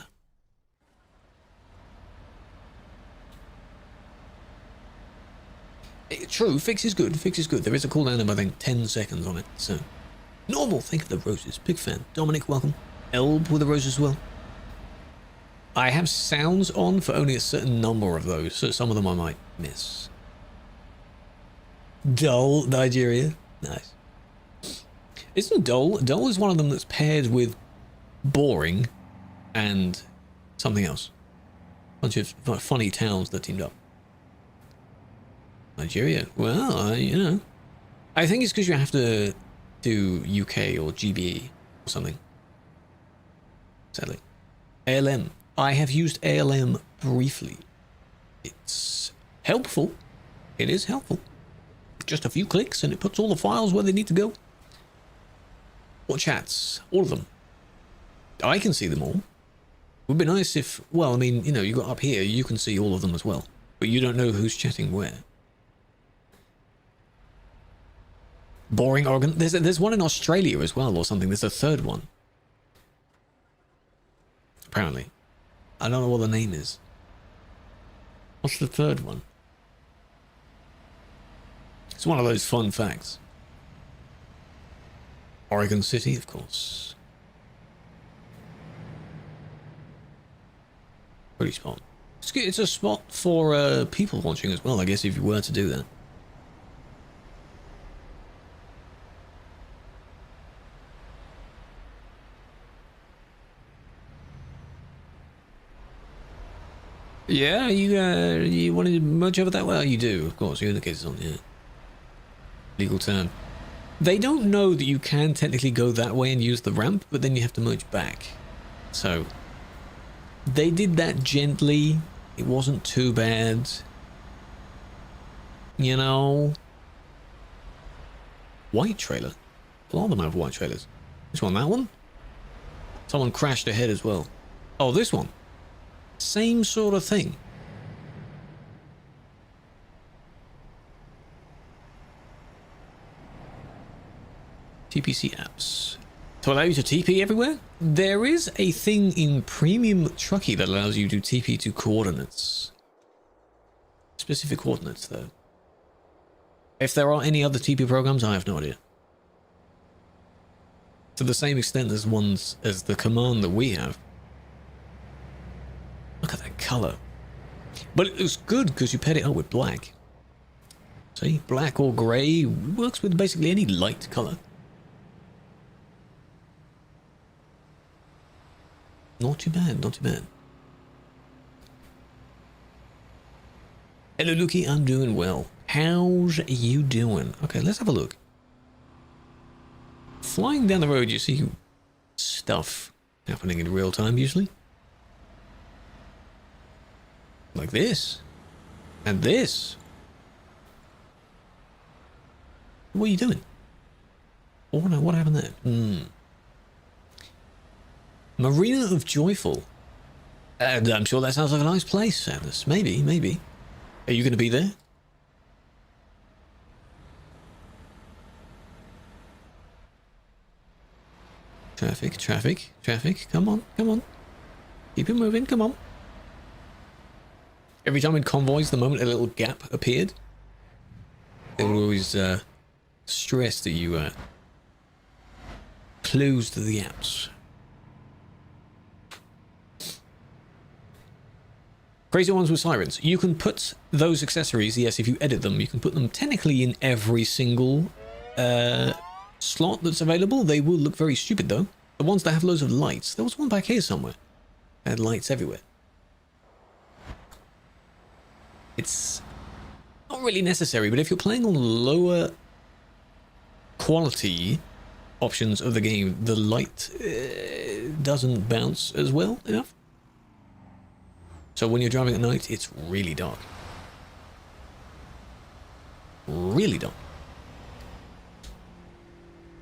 True, fix is good. Fix is good. There is a cooldown of, I think, 10 seconds on it. So, normal. Think of the roses. Big fan. Dominic, welcome. Elb with the roses as well. I have sounds on for only a certain number of those, so some of them I might miss. Dull, Nigeria. Nice. Isn't dull? Dull is one of them that's paired with boring and something else. Bunch of funny towns that teamed up. Nigeria. Well, you know. I think it's because you have to do UK or GBE or something. Sadly. ALM. I have used ALM briefly. It's helpful. It is helpful. Just a few clicks and it puts all the files where they need to go. What chats? All of them. I can see them all. It would be nice if, well, I mean, you know, you got up here, you can see all of them as well. But you don't know who's chatting where. Boring organ. There's one in Australia as well or something. There's a third one. Apparently. I don't know what the name is. What's the third one? It's one of those fun facts. Oregon City, of course. Pretty spot. It's a spot for people watching as well, I guess, if you were to do that. Yeah, you want to merge over that way? Oh, you do, of course. Your indicator's on, yeah. Legal turn. They don't know that you can technically go that way and use the ramp, but then you have to merge back. So, they did that gently. It wasn't too bad. You know. White trailer? A lot of them have white trailers. Which one? That one? Someone crashed ahead as well. Oh, this one. Same sort of thing. TPC apps. To allow you to TP everywhere? There is a thing in Premium Truckee that allows you to TP to coordinates. Specific coordinates, though. If there are any other TP programs, I have no idea. To the same extent as ones as the command that we have. Look at that color. But it looks good because you paired it up with black. See, black or grey works with basically any light color. Not too bad, not too bad. Hello, Lukey, I'm doing well. How's you doing? Okay, let's have a look. Flying down the road, you see stuff happening in real time usually. Like this. And this. What are you doing? Oh no, what happened there? Marina of Joyful. And I'm sure that sounds like a nice place, Sadness. Maybe, maybe. Are you going to be there? Traffic, traffic, traffic. Come on, come on. Keep it moving, come on. Every time in convoys, the moment a little gap appeared, they would always stress that you closed the gaps. Crazy ones with sirens. You can put those accessories, yes, if you edit them, you can put them technically in every single slot that's available. They will look very stupid though. The ones that have loads of lights. There was one back here somewhere. It had lights everywhere. It's not really necessary, but if you're playing on lower quality options of the game, the light doesn't bounce as well enough. So when you're driving at night, it's really dark. Really dark.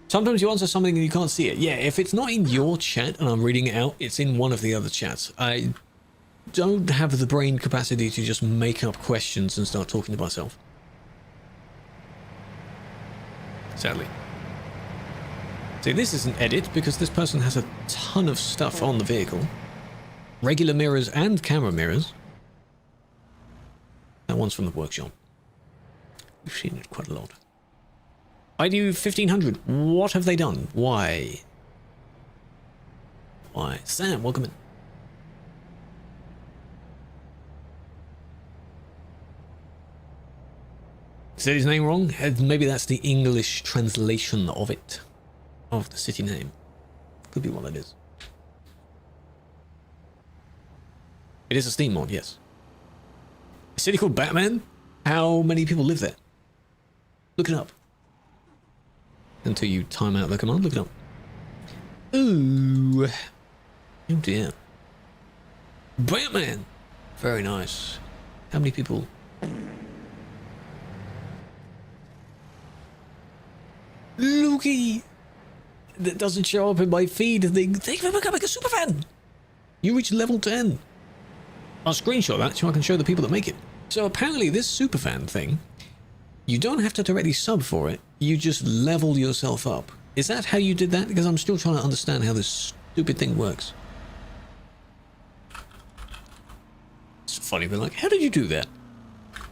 Sometimes you answer something and you can't see it. Yeah, if it's not in your chat and I'm reading it out, it's in one of the other chats. I don't have the brain capacity to just make up questions and start talking to myself. Sadly. See, this is an edit because this person has a ton of stuff on the vehicle. Regular mirrors and camera mirrors. That one's from the workshop. We've seen it quite a lot. I do 1500. What have they done? Why? Why? Sam, welcome in. Said his name wrong? Maybe that's the English translation of it. Of the city name. Could be what that is. It is a Steam mod, yes. A city called Batman? How many people live there? Look it up. Until you time out the command, look it up. Ooh. Oh dear. Batman! Very nice. How many people? Lukey! That doesn't show up in my feed. Thank you for becoming a superfan! You reached level 10. I'll screenshot that so I can show the people that make it. So apparently this superfan thing, you don't have to directly sub for it, you just level yourself up. Is that how you did that? Because I'm still trying to understand how this stupid thing works. It's funny, but like, how did you do that?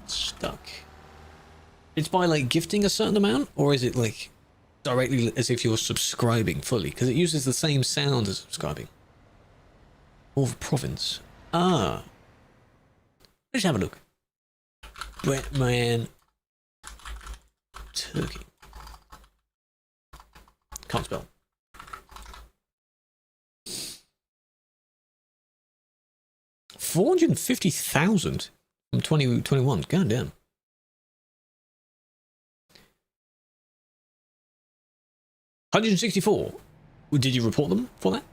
Stuck. It's by like gifting a certain amount, or is it like directly as if you're subscribing fully? Because it uses the same sound as subscribing. Or province. Ah. Let's have a look. Batman Turkey. Can't spell. 450,000 from 2021. God damn. $164. Did you report them for that?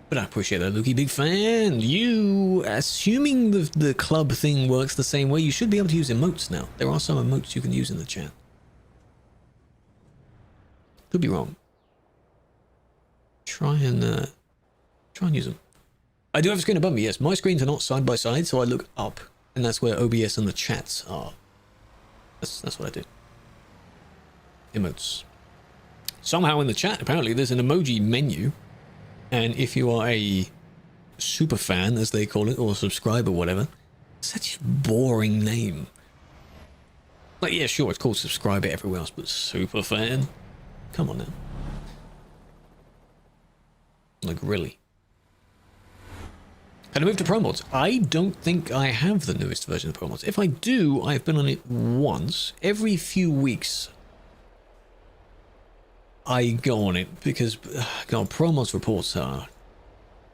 But I appreciate that, Lukey. Big fan. You, assuming the club thing works the same way, you should be able to use emotes now. There are some emotes you can use in the chat. Could be wrong. Try and use them. I do have a screen above me, yes. My screens are not side by side, so I look up, and that's where OBS and the chats are. That's what I do. Emotes. Somehow in the chat, apparently, there's an emoji menu. And if you are a super fan, as they call it, or subscriber, whatever, such a boring name. Like, yeah, sure, it's called subscriber everywhere else, but super fan? Come on now. Like, really? Can I move to Pro Mods? I don't think I have the newest version of Pro Mods. If I do, I've been on it once. Every few weeks, I go on it because, God, Pro Mods reports are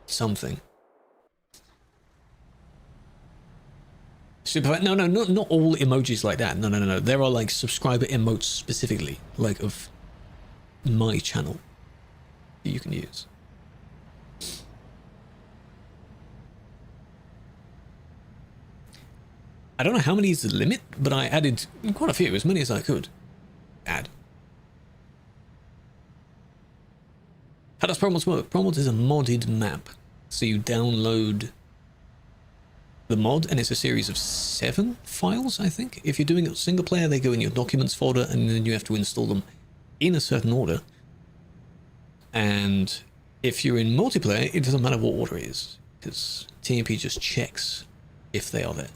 something. Super, no, not all emojis like that. No. There are like subscriber emotes specifically, like of my channel, that you can use. I don't know how many is the limit, but I added quite a few, as many as I could add. How does Pro Mods work? Pro Mods is a modded map. So you download the mod, and it's a series of 7 files, I think. If you're doing it single player, they go in your documents folder, and then you have to install them in a certain order. And if you're in multiplayer, it doesn't matter what order it is, because TMP just checks if they are there.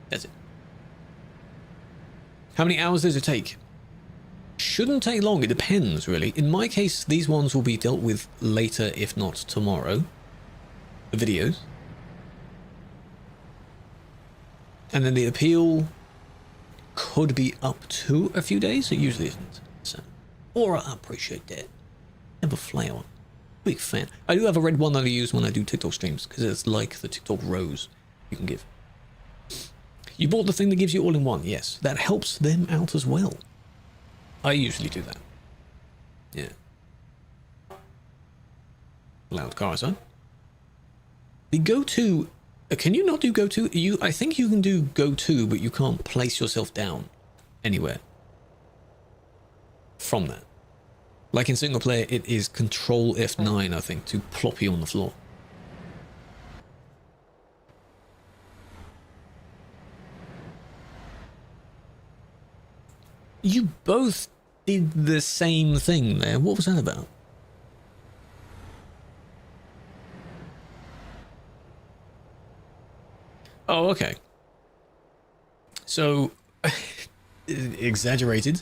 That's it. How many hours does it take? Shouldn't take long, it depends really. In my case, these ones will be dealt with later, if not tomorrow. The videos. And then the appeal could be up to a few days, it usually isn't. So, or I appreciate that. Never flower. Big fan. I do have a red one that I use when I do TikTok streams, because it's like the TikTok rose you can give. You bought the thing that gives you all in one, yes. That helps them out as well. I usually do that. Yeah. Loud car, son. The go-to... can you not do go-to? I think you can do go-to, but you can't place yourself down anywhere from that. Like in single player, it is Control F9, I think, to plop you on the floor. You both did the same thing there. What was that about? Oh, okay. So, exaggerated.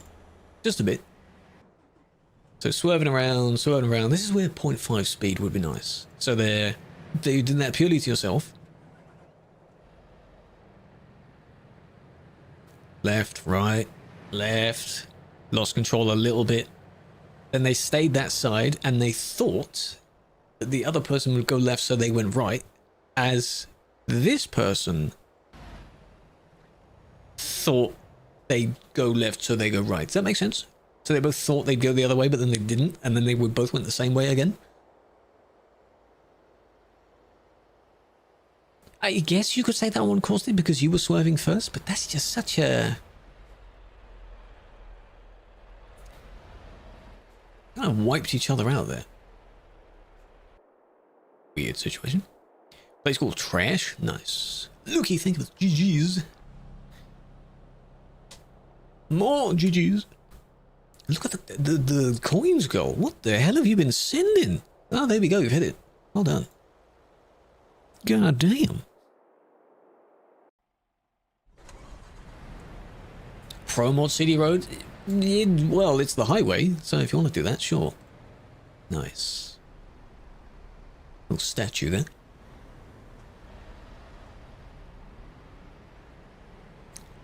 Just a bit. So swerving around. This is where 0.5 speed would be nice. So they did that purely to yourself. Left, right. Left, lost control a little bit. Then they stayed that side, and they thought that the other person would go left, so they went right, as this person thought they'd go left, so they go right. Does that make sense? So they both thought they'd go the other way, but then they didn't, and then they would both went the same way again. I guess you could say that one caused it because you were swerving first, but that's just such a... kind of wiped each other out there. Weird situation. Place called Trash. Nice. Looky, think of it. GG's. More GG's. Look at the coins go. What the hell have you been sending? Oh, there we go. You've hit it. Well done. God damn. Pro Mod City Road. Well, it's the highway, so if you want to do that, sure. Nice. Little statue there.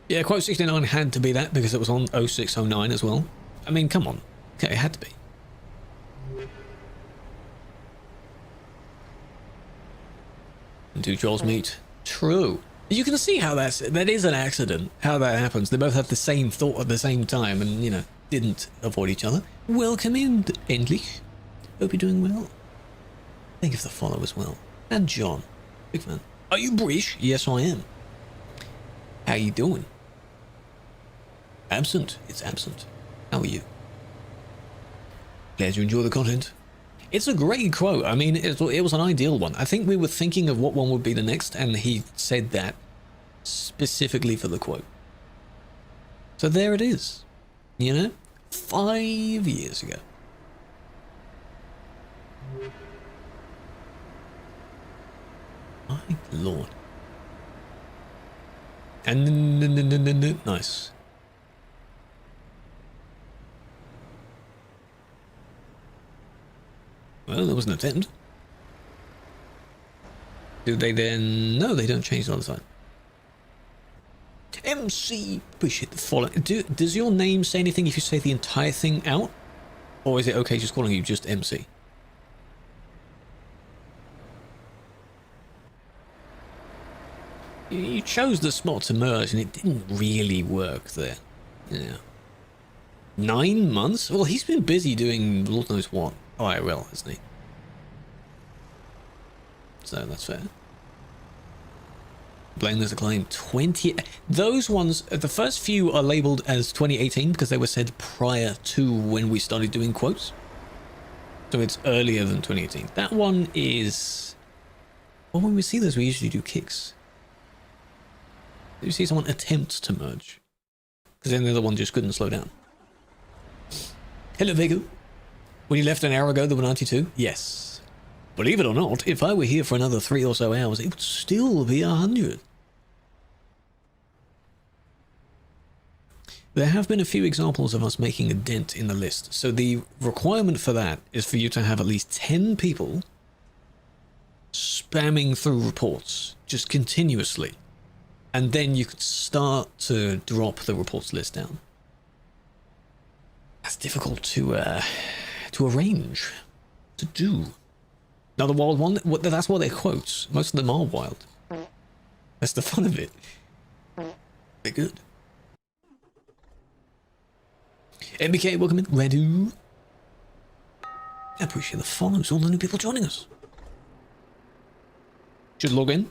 Yeah, quote 69 had to be that because it was on 0609 as well. I mean, come on. Okay, it had to be. Two trolls meet. True. You can see how that is an accident, how that happens. They both have the same thought at the same time and, you know, didn't avoid each other. Welcome in, Endlich. Hope you're doing well. Thank you for the follow as well. And John. Big fan. Are you British? Yes, I am. How you doing? Absent. It's absent. How are you? Glad you enjoy the content. It's a great quote. I mean, it was an ideal one. I think we were thinking of what one would be the next, and he said that specifically for the quote. So there it is. You know? 5 years ago. My lord. And nice. Well, there was an attempt. Do they then? No, they don't change the other side. MC, appreciate the follow. Does your name say anything if you say the entire thing out? Or is it okay just calling you just MC? You chose the spot to merge and it didn't really work there. Yeah. 9 months? Well, he's been busy doing Lord knows what. IRL, hasn't he? So that's fair. Blameless Acclaim 20. Those ones, the first few are labeled as 2018 because they were said prior to when we started doing quotes. So it's earlier than 2018. That one is... Well, when we see those, we usually do kicks. You see someone attempt to merge. Because then the other one just couldn't slow down. Hello, Vegu. When you left an hour ago, there were 92? Yes. Believe it or not, if I were here for another 3 or so hours, it would still be 100. There have been a few examples of us making a dent in the list. So the requirement for that is for you to have at least 10 people spamming through reports, just continuously. And then you could start to drop the reports list down. That's difficult to arrange, to do. Now the wild one, that's what they're quotes. Most of them are wild. That's the fun of it. They're good. MBK, welcome in. Redu. I appreciate the follows, all the new people joining us. Just log in.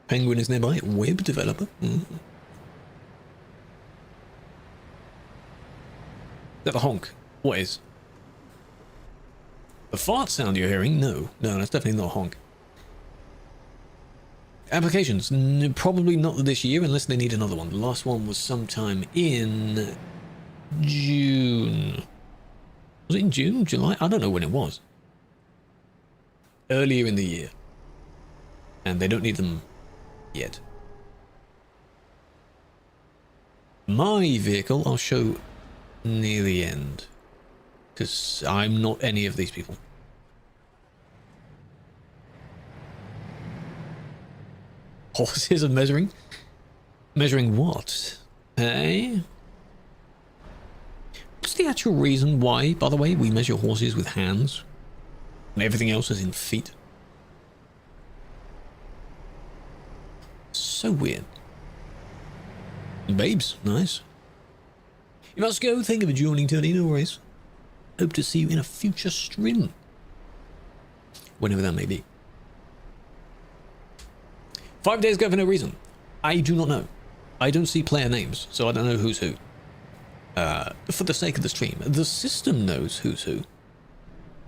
Penguin is nearby. Web developer. Is that the honk? What is? The fart sound you're hearing? No, that's definitely not a honk. Applications? Probably not this year unless they need another one. The last one was sometime in June. Was it in June? July? I don't know when it was. Earlier in the year. And they don't need them yet. My vehicle I'll show near the end. Because I'm not any of these people. Horses are measuring? Measuring what? Hey? What's the actual reason why, by the way, we measure horses with hands? And everything else is in feet? So weird. Babes, nice. You must go. Thank you for joining, Tony. No worries. Hope to see you in a future stream. Whenever that may be. 5 days ago for no reason. I do not know. I don't see player names, so I don't know who's who. For the sake of the stream, the system knows who's who.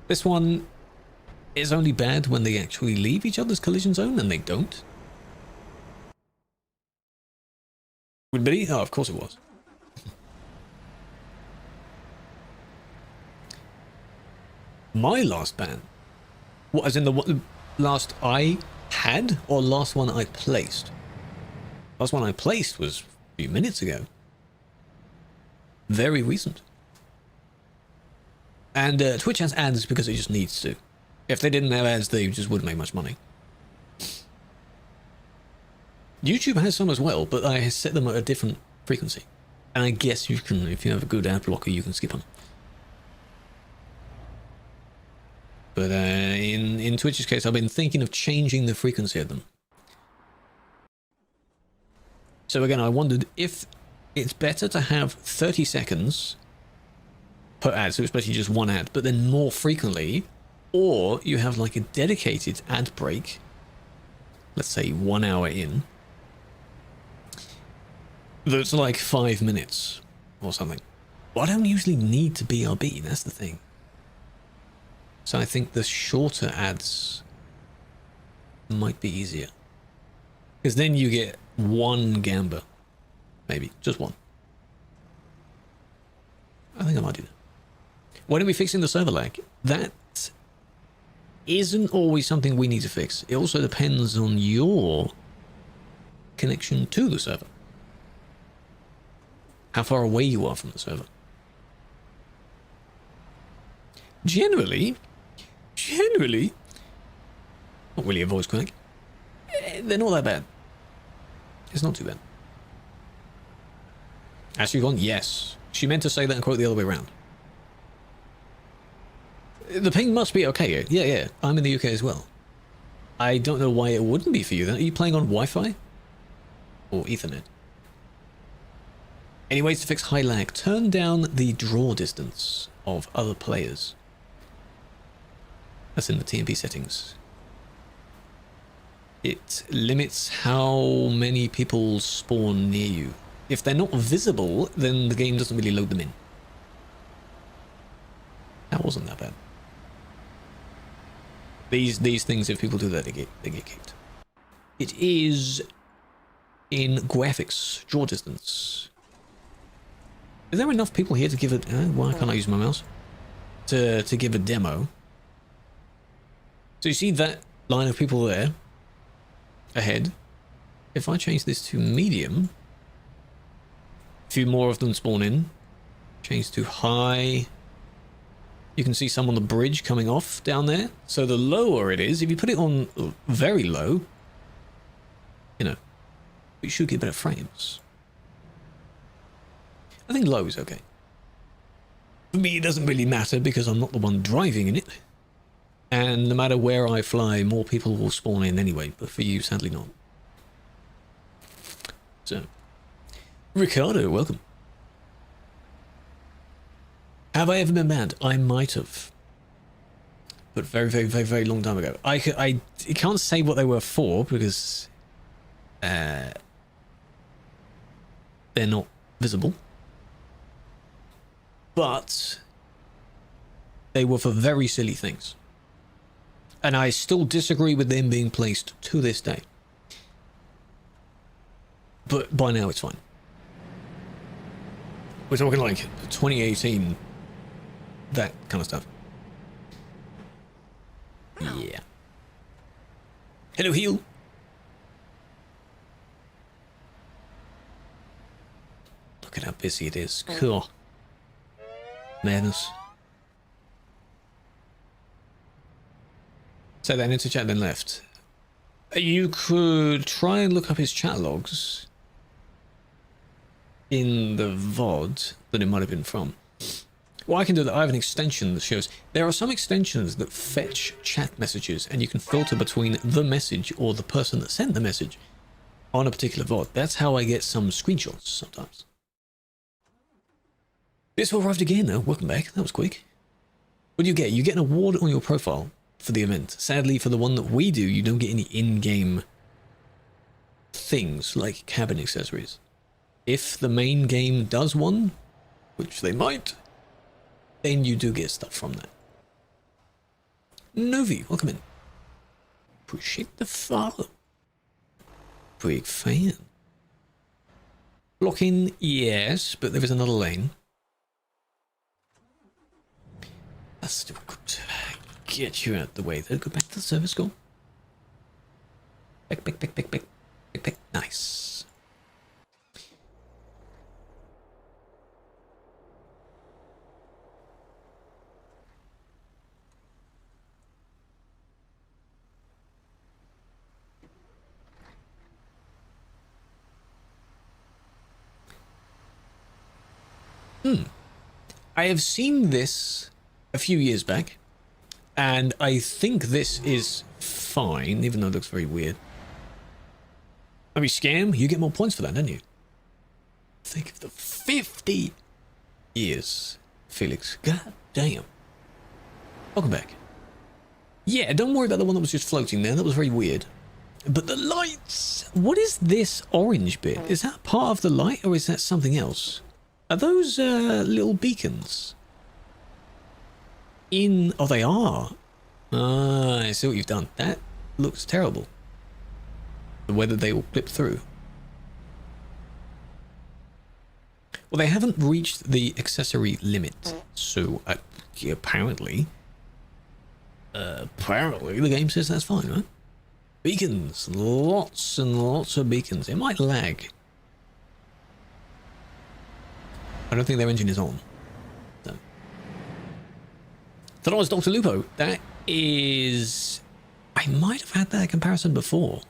This one is only bad when they actually leave each other's collision zone, and they don't. Would it be? Oh, of course it was. My last ban? What, as in the last I had, or last one I placed? Last one I placed was a few minutes ago. Very recent. And Twitch has ads because it just needs to. If they didn't have ads, they just wouldn't make much money. YouTube has some as well, but I set them at a different frequency. And I guess you can, if you have a good ad blocker, you can skip them. But in Twitch's case, I've been thinking of changing the frequency of them. So again, I wondered if it's better to have 30 seconds per ad, so it's basically just one ad, but then more frequently, or you have like a dedicated ad break, let's say 1 hour in, that's like 5 minutes or something. Well, I don't usually need to BRB, that's the thing. So I think the shorter ads might be easier. Because then you get one Gamba. Maybe, just one. I think I might do that. When are we fixing the server lag? That isn't always something we need to fix. It also depends on your connection to the server. How far away you are from the server. Generally, not really a voice crack. They're not that bad. It's not too bad. Actually gone? Yes. She meant to say that and quote the other way around. The ping must be okay. Yeah. I'm in the UK as well. I don't know why it wouldn't be for you then. Are you playing on Wi-Fi? Or Ethernet? Any ways to fix high lag? Turn down the draw distance of other players. That's in the TMP settings. It limits how many people spawn near you. If they're not visible, then the game doesn't really load them in. That wasn't that bad. These things, if people do that, they get kicked. It is in graphics, draw distance. Is there enough people here to give it? Why can't I use my mouse? To give a demo. So you see that line of people there ahead. If I change this to medium, a few more of them spawn in. Change to high. You can see some on the bridge coming off down there. So the lower it is, if you put it on very low, you know, we should get better frames. I think low is okay. For me, it doesn't really matter because I'm not the one driving in it. And no matter where I fly, more people will spawn in anyway. But for you, sadly not. So, Ricardo, welcome. Have I ever been banned? I might have. But very long time ago. I can't say what they were for because they're not visible. But they were for very silly things. And I still disagree with them being placed to this day. But by now it's fine. We're talking like 2018, that kind of stuff. Yeah. Hello, Heal. Look at how busy it is. Cool. Madness. So then into chat, then left. You could try and look up his chat logs in the VOD that it might have been from. Well, I can do that. I have an extension that shows. There are some extensions that fetch chat messages and you can filter between the message or the person that sent the message on a particular VOD. That's how I get some screenshots sometimes. This arrived again though. Welcome back. That was quick. What do you get? You get an award on your profile for the event. Sadly, for the one that we do, you don't get any in-game things like cabin accessories. If the main game does one, which they might, then you do get stuff from that. Novi, welcome in. Appreciate the follow. Big fan. Blocking, yes, but there is another lane. That's still good. Get you out the way though. Go back to the service school. Back. Nice. I have seen this a few years back. And I think this is fine, even though it looks very weird. Maybe scam, you get more points for that, don't you? Think of the 50 years, Felix. God damn. Welcome back. Yeah, don't worry about the one that was just floating there. That was very weird. But the lights! What is this orange bit? Is that part of the light or is that something else? Are those little beacons? Oh, they are. Ah, I see what you've done. That looks terrible. The way that they all clip through. Well, they haven't reached the accessory limit, so apparently the game says that's fine, right? Beacons, lots and lots of beacons. It might lag. I don't think their engine is on. So. That was Dr. Lupo. That is... I might have had that comparison before.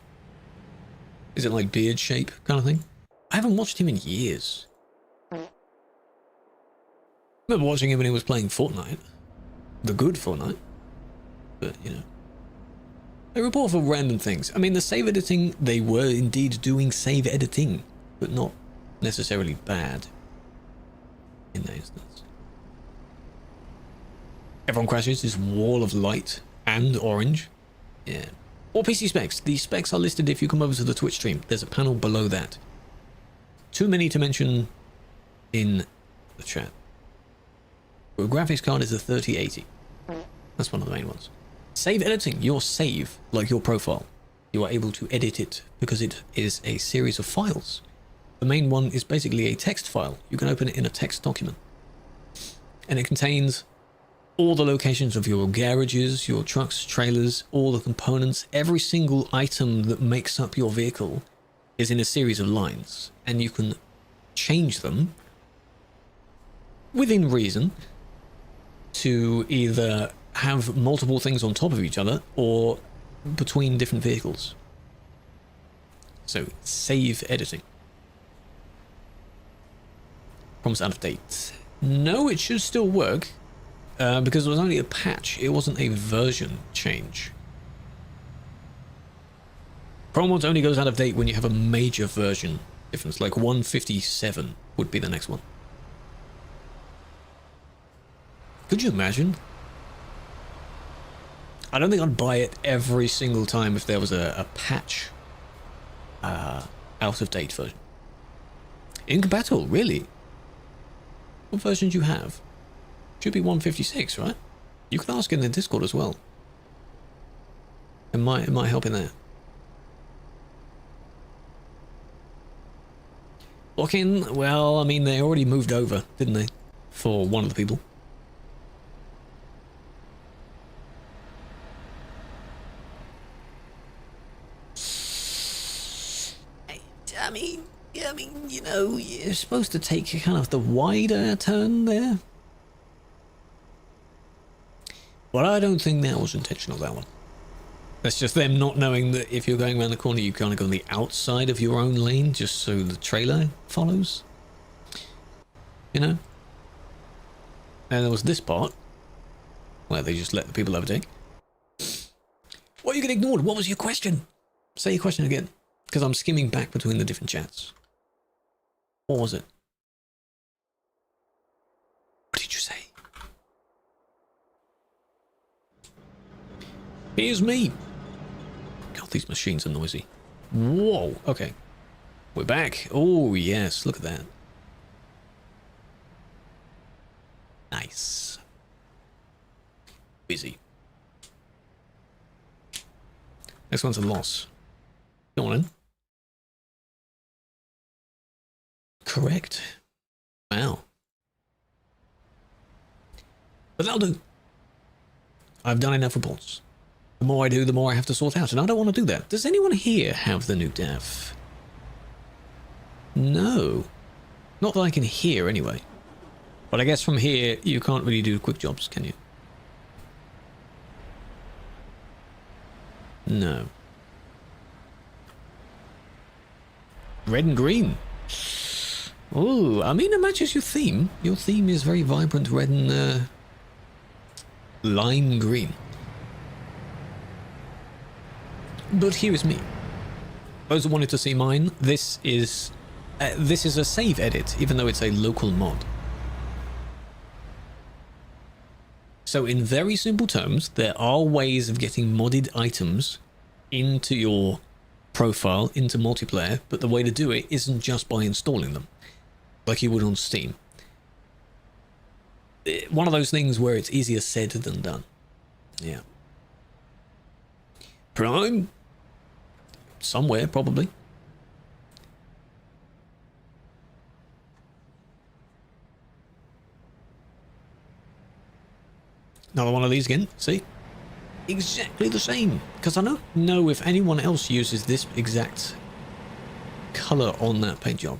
Is it like beard shape kind of thing? I haven't watched him in years. I remember watching him when he was playing Fortnite. The good Fortnite. But, you know. They report for random things. I mean, the save editing, they were indeed doing save editing, but not necessarily bad in that instance. Everyone crashes this wall of light and orange. Yeah. Or PC specs. The specs are listed if you come over to the Twitch stream. There's a panel below that. Too many to mention in the chat. But graphics card is a 3080. That's one of the main ones. Save editing. Your save, like your profile. You are able to edit it because it is a series of files. The main one is basically a text file. You can open it in a text document. And it contains all the locations of your garages, your trucks, trailers, all the components. Every single item that makes up your vehicle is in a series of lines. And you can change them within reason to either have multiple things on top of each other or between different vehicles. So, save editing. Promise out of date. No, it should still work because it was only a patch. It wasn't a version change. Promods only goes out of date when you have a major version difference, like 157 would be the next one. Could you imagine? I don't think I'd buy it every single time if there was a patch out of date version. Incompatible, really? What version do you have? Should be 156, right? You can ask in the Discord as well. It might help in that. Lock-in, well, I mean, they already moved over, didn't they? For one of the people. I mean, you know, you're supposed to take kind of the wider turn there. But I don't think that was intentional, that one. That's just them not knowing that if you're going around the corner, you kind of go on the outside of your own lane, just so the trailer follows. You know? And there was this part, where they just let the people overtake. What, you get ignored? What was your question? Say your question again. Because I'm skimming back between the different chats. What was it? What did you say? Here's me. God, these machines are noisy. Whoa, okay. We're back. Oh, yes, look at that. Nice. Busy. Next one's a loss. Go on in. Correct. Wow. But that'll do. I've done enough reports. The more I do, the more I have to sort out, and I don't want to do that. Does anyone here have the new dev? No. Not that I can hear, anyway. But I guess from here, you can't really do quick jobs, can you? No. Red and green. Oh, I mean, it matches your theme. Your theme is very vibrant red and lime green. But here is me. Those who wanted to see mine, this is a save edit, even though it's a local mod. So in very simple terms, there are ways of getting modded items into your profile, into multiplayer, but the way to do it isn't just by installing them, like you would on Steam. One of those things where it's easier said than done. Yeah. Prime? Somewhere, probably. Another one of these again, see? Exactly the same, because I don't know if anyone else uses this exact colour on that paint job.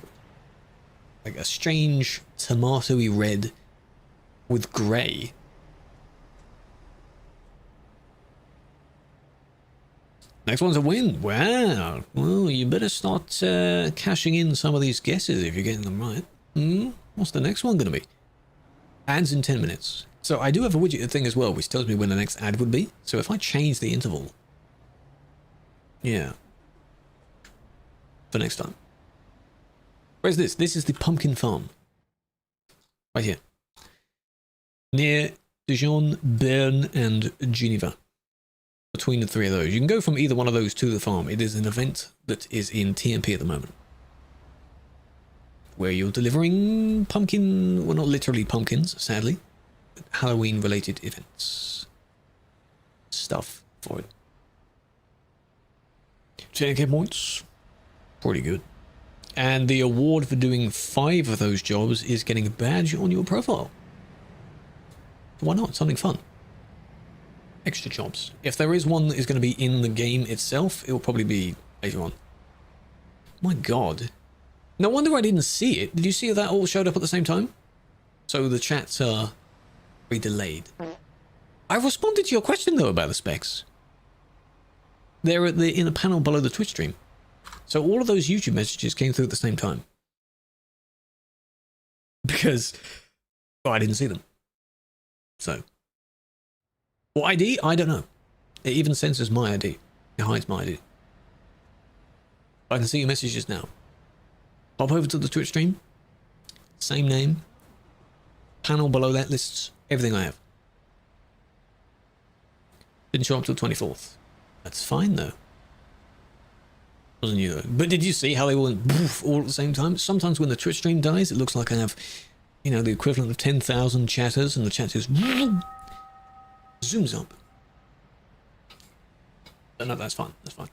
Like a strange tomatoey red with grey. Next one's a win. Wow. Well, you better start cashing in some of these guesses if you're getting them right. What's the next one going to be? Ads in 10 minutes. So I do have a widget thing as well, which tells me when the next ad would be. So if I change the interval, yeah, for next time. Where's this? This is the pumpkin farm. Right here. Near Dijon, Bern, and Geneva. Between the three of those. You can go from either one of those to the farm. It is an event that is in TMP at the moment. Where you're delivering pumpkin, well, not literally pumpkins, sadly. Halloween related events stuff for it. 10k points, pretty good. And the award for doing 5 of those jobs is getting a badge on your profile. Why not? Something fun. Extra jobs. If there is one that is going to be in the game itself, it will probably be later on. My god. No wonder I didn't see it. Did you see that all showed up at the same time? So the chats are delayed. I responded to your question though about the specs. They're in a panel below the Twitch stream. So all of those YouTube messages came through at the same time. Because I didn't see them. So what ID? I don't know. It even censors my ID. It hides my ID. I can see your messages now. Hop over to the Twitch stream. Same name. Panel below that lists everything I have. Didn't show up till 24th. That's fine though. Wasn't you though. But did you see how they all went poof, all at the same time? Sometimes when the Twitch stream dies, it looks like I have, you know, the equivalent of 10,000 chatters and the chat just zooms up. But no, that's fine. That's fine.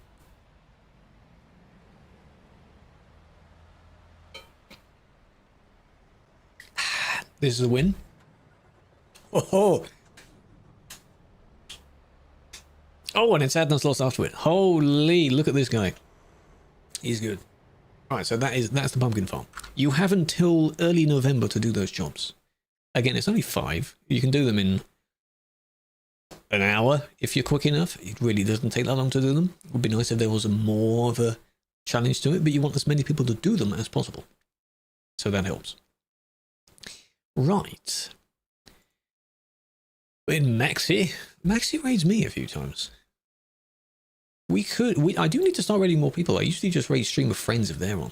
This is a win. Oh, and it's Adnan's lost after it. Holy, look at this guy. He's good. Alright, so that's the pumpkin farm. You have until early November to do those jobs. Again, it's only 5. You can do them in an hour if you're quick enough. It really doesn't take that long to do them. It would be nice if there was more of a challenge to it, but you want as many people to do them as possible. So that helps. Right. In Maxi raids me a few times. I do need to start raiding more people. I usually just raid stream with friends if they're on.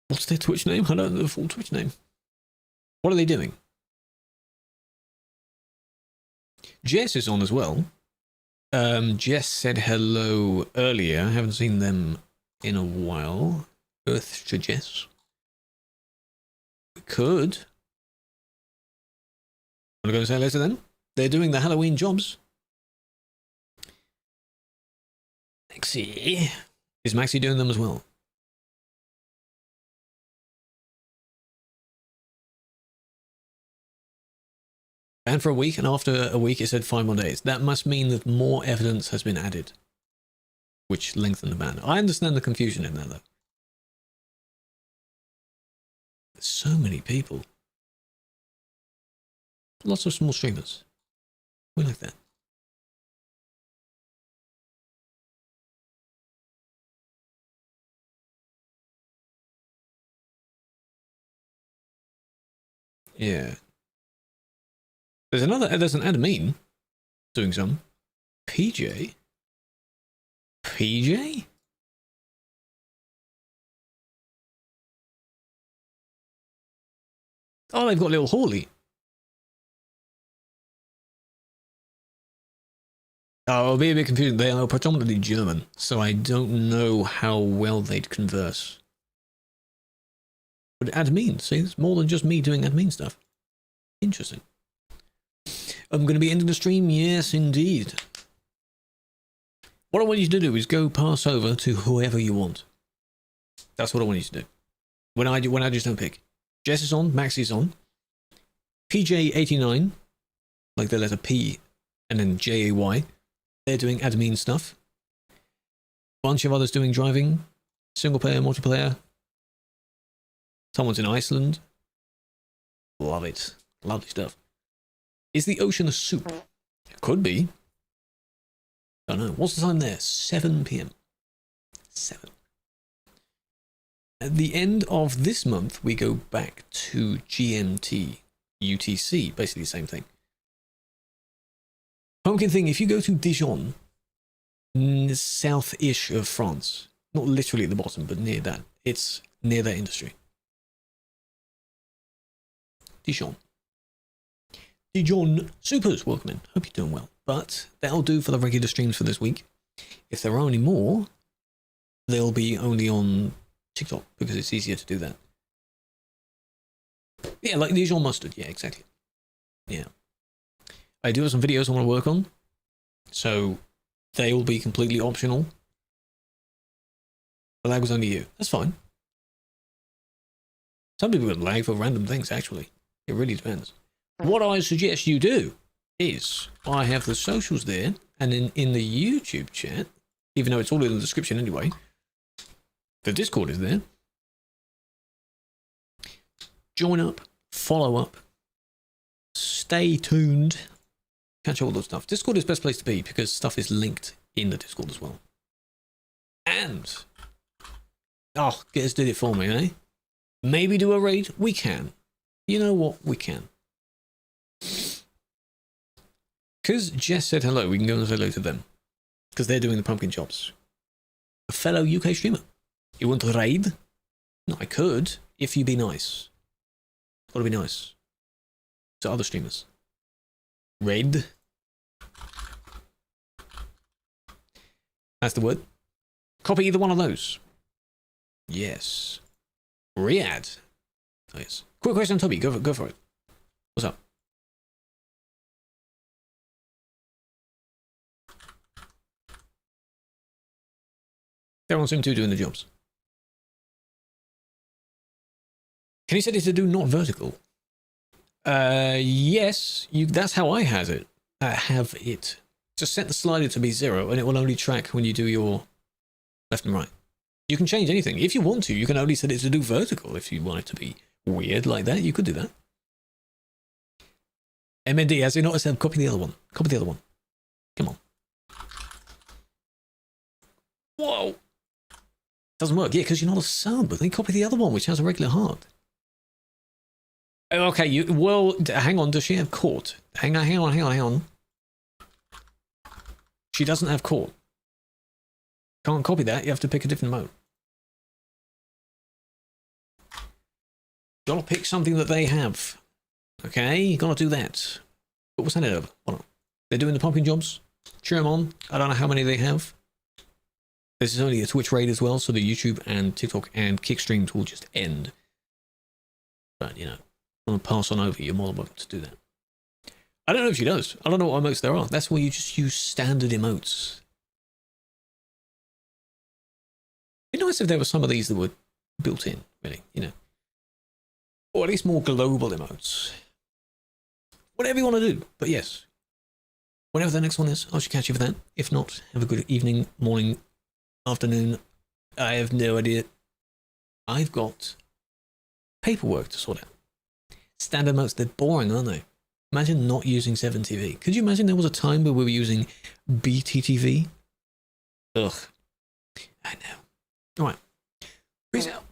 What's their Twitch name? I don't know the full Twitch name. What are they doing? Jess is on as well. Jess said hello earlier. I haven't seen them in a while. Earth to Jess. We could. Want to go say hello to them? They're doing the Halloween jobs. Maxi. Is Maxi doing them as well? And for a week, and after a week it said 5 more days. That must mean that more evidence has been added, which lengthened the ban. I understand the confusion in that though. There's so many people. Lots of small streamers. We like that. Yeah. There's an admin doing some. PJ. PJ? Oh, they've got little Hawley. Oh, it'll be a bit confusing. They are predominantly German, so I don't know how well they'd converse. But admin, see, it's more than just me doing admin stuff. Interesting. I'm going to be ending the stream? Yes, indeed. What I want you to do is go pass over to whoever you want. That's what I want you to do. When I just don't pick. Jess is on, Max is on. PJ89, like the letter P and then JAY, they're doing admin stuff. Bunch of others doing driving, single player, multiplayer. Someone's in Iceland. Love it. Lovely stuff. Is the ocean a soup? It could be. Don't know. What's the time there? 7 p.m. 7. At the end of this month, we go back to GMT, UTC, basically the same thing. Pumpkin thing, if you go to Dijon, south-ish of France, not literally at the bottom, but near that, it's near that industry. Dijon. Dijon Supers, welcome in. Hope you're doing well. But that'll do for the regular streams for this week. If there are any more, they'll be only on TikTok because it's easier to do that. Yeah, like Dijon mustard. Yeah, exactly. Yeah. I do have some videos I want to work on, so they will be completely optional. The lag was only you. That's fine. Some people get lag for random things, actually. It really depends. What I suggest you do is, I have the socials there, and in the YouTube chat, even though it's all in the description anyway, the Discord is there. Join up, follow up, stay tuned, catch all those stuff. Discord is the best place to be because stuff is linked in the Discord as well. And, oh, guys did it for me, eh? Maybe do a raid? We can. You know what? We can. Because Jess said hello, we can go and say hello to them. Because they're doing the pumpkin chops. A fellow UK streamer. You want to raid? No, I could, if you be nice. Gotta be nice. To other streamers. Raid. That's the word. Copy either one of those. Yes. Riyadh. Oh, yes. Quick question, Toby. Go for it. What's up? Everyone seems to be doing the jobs. Can you set it to do not vertical? Yes. That's how I have it. Just set the slider to be 0, and it will only track when you do your left and right. You can change anything. If you want to, you can only set it to do vertical. If you want it to be weird like that, you could do that. MND, as you not said, copy the other one. Copy the other one. Come on. Whoa. Doesn't work. Yeah, because you're not a sub. But then copy the other one, which has a regular heart. Okay, well, hang on. Does she have court? Hang on. She doesn't have court. Can't copy that. You have to pick a different mode. Gotta pick something that they have. Okay, you gotta do that. But we'll send it over. Hold on. They're doing the pumpkin jobs. Cheer them on. I don't know how many they have. This is only a Twitch raid as well, so the YouTube and TikTok and Kick streams will just end. But, you know, I'm going to pass on over. You're more than welcome to do that. I don't know if she does. I don't know what emotes there are. That's where you just use standard emotes. It'd be nice if there were some of these that were built in, really, you know. Or at least more global emotes. Whatever you want to do. But yes, whenever the next one is, I should catch you for that. If not, have a good evening, morning, afternoon. I have no idea. I've got paperwork to sort out. Standard emotes, they're boring, aren't they? Imagine not using 7TV. Could you imagine there was a time where we were using BTTV? Ugh. I know. Alright. Peace out.